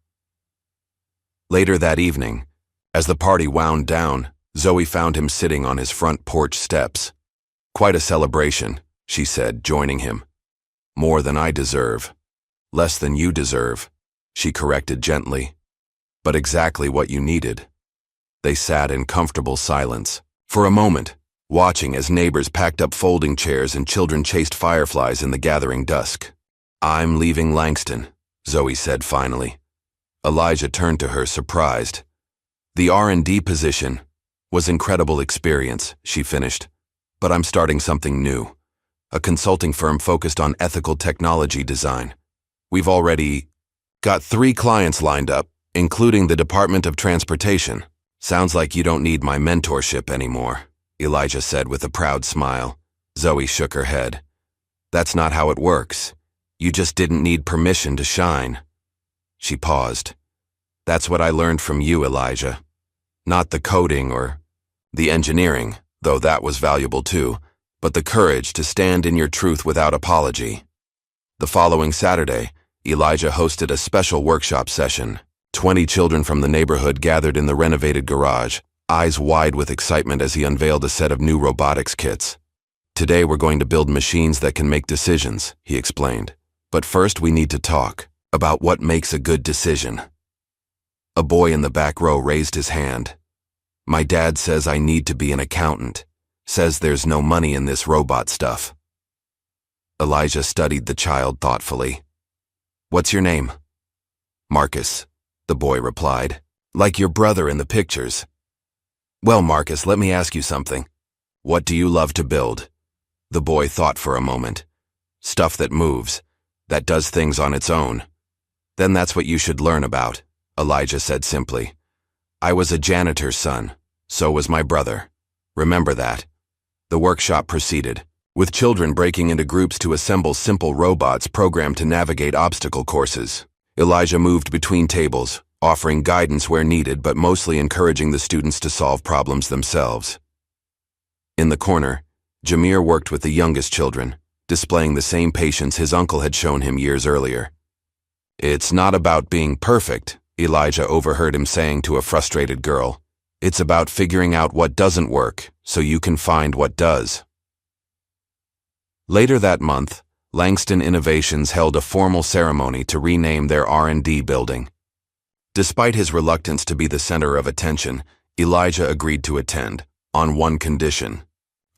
[SPEAKER 1] Later that evening, as the party wound down, Zoe found him sitting on his front porch steps. "Quite a celebration," she said, joining him. "More than I deserve. Less than you deserve," she corrected gently. "But exactly what you needed." They sat in comfortable silence. For a moment, watching as neighbors packed up folding chairs and children chased fireflies in the gathering dusk. "I'm leaving Langston," Zoe said finally. Elijah turned to her, surprised. "The R&D position. Was incredible experience, she finished. But I'm starting something new. A consulting firm focused on ethical technology design. We've already got 3 clients lined up, including the Department of Transportation. Sounds like you don't need my mentorship anymore, Elijah said with a proud smile. Zoe shook her head. That's not how it works. You just didn't need permission to shine. She paused. That's what I learned from you, Elijah. Not the coding or the engineering, though that was valuable too, but the courage to stand in your truth without apology. The following Saturday, Elijah hosted a special workshop session. 20 children from the neighborhood gathered in the renovated garage, eyes wide with excitement as he unveiled a set of new robotics kits. Today we're going to build machines that can make decisions, he explained. But first we need to talk about what makes a good decision. A boy in the back row raised his hand. My dad says I need to be an accountant. Says there's no money in this robot stuff. Elijah studied the child thoughtfully. What's your name? Marcus, the boy replied. Like your brother in the pictures. Well, Marcus, let me ask you something. What do you love to build? The boy thought for a moment. Stuff that moves, that does things on its own. Then that's what you should learn about, Elijah said simply. I was a janitor's son, so was my brother. Remember that. The workshop proceeded, with children breaking into groups to assemble simple robots programmed to navigate obstacle courses. Elijah moved between tables, offering guidance where needed but mostly encouraging the students to solve problems themselves. In the corner, Jameer worked with the youngest children, displaying the same patience his uncle had shown him years earlier. It's not about being perfect, Elijah overheard him saying to a frustrated girl. It's about figuring out what doesn't work, so you can find what does. Later that month, Langston Innovations held a formal ceremony to rename their R&D building. Despite his reluctance to be the center of attention, Elijah agreed to attend, on one condition.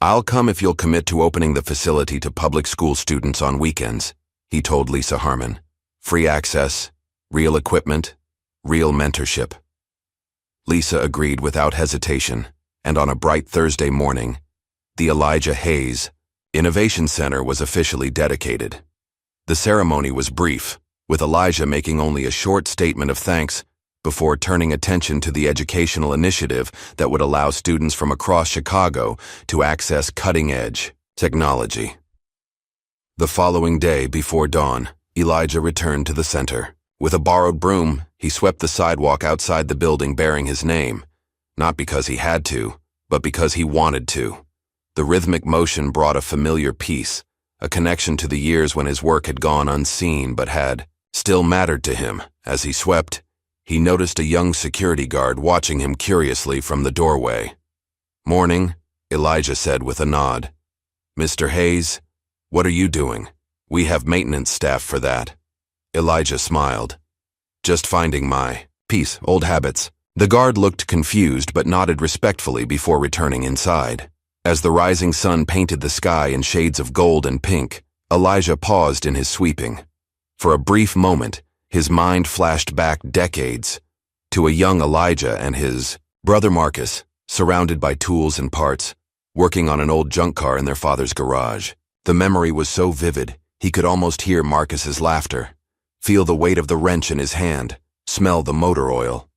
[SPEAKER 1] I'll come if you'll commit to opening the facility to public school students on weekends, he told Lisa Harmon. Free access, real equipment, real mentorship. Lisa agreed without hesitation, and on a bright Thursday morning, the Elijah Hayes Innovation Center was officially dedicated. The ceremony was brief, with Elijah making only a short statement of thanks before turning attention to the educational initiative that would allow students from across Chicago to access cutting-edge technology. The following day, before dawn, Elijah returned to the center. With a borrowed broom, he swept the sidewalk outside the building bearing his name, not because he had to, but because he wanted to. The rhythmic motion brought a familiar peace, a connection to the years when his work had gone unseen but had still mattered to him. As he swept, he noticed a young security guard watching him curiously from the doorway. Morning, Elijah said with a nod. Mr. Hayes, what are you doing? We have maintenance staff for that. Elijah smiled. Just finding my peace, old habits. The guard looked confused but nodded respectfully before returning inside. As the rising sun painted the sky in shades of gold and pink, Elijah paused in his sweeping. For a brief moment, his mind flashed back decades to a young Elijah and his brother Marcus, surrounded by tools and parts, working on an old junk car in their father's garage. The memory was so vivid, he could almost hear Marcus's laughter, feel the weight of the wrench in his hand, smell the motor oil.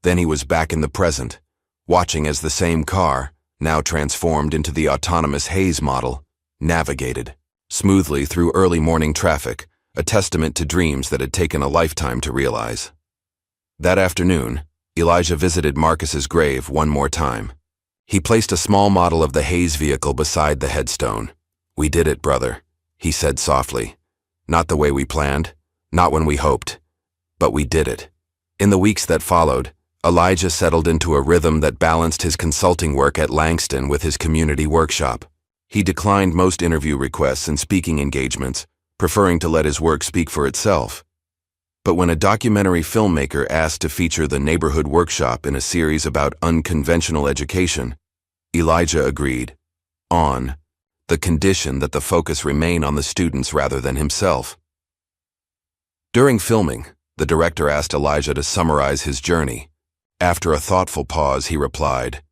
[SPEAKER 1] Then he was back in the present, watching as the same car, now transformed into the autonomous Hayes model, navigated smoothly through early morning traffic, a testament to dreams that had taken a lifetime to realize. That afternoon, Elijah visited Marcus's grave one more time. He placed a small model of the Hayes vehicle beside the headstone. We did it, brother, he said softly. Not the way we planned, not when we hoped, but we did it. In the weeks that followed, Elijah settled into a rhythm that balanced his consulting work at Langston with his community workshop. He declined most interview requests and speaking engagements, preferring to let his work speak for itself. But when a documentary filmmaker asked to feature the neighborhood workshop in a series about unconventional education, Elijah agreed, on the condition that the focus remain on the students rather than himself. During filming, the director asked Elijah to summarize his journey, After a thoughtful pause, he replied,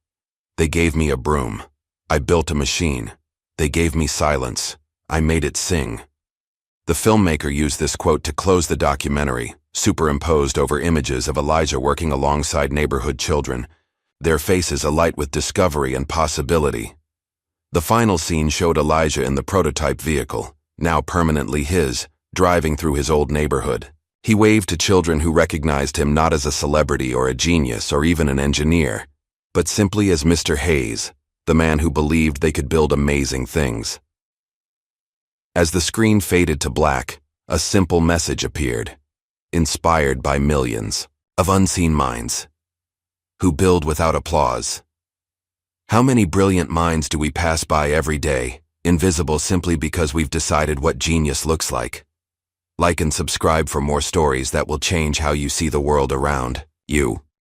[SPEAKER 1] "They gave me a broom. I built a machine. They gave me silence. I made it sing." The filmmaker used this quote to close the documentary, superimposed over images of Elijah working alongside neighborhood children, their faces alight with discovery and possibility. The final scene showed Elijah in the prototype vehicle, now permanently his, driving through his old neighborhood. He waved to children who recognized him not as a celebrity or a genius or even an engineer, but simply as Mr. Hayes, the man who believed they could build amazing things. As the screen faded to black, a simple message appeared, inspired by millions of unseen minds who build without applause. How many brilliant minds do we pass by every day, invisible simply because we've decided what genius looks like? Like and subscribe for more stories that will change how you see the world around you.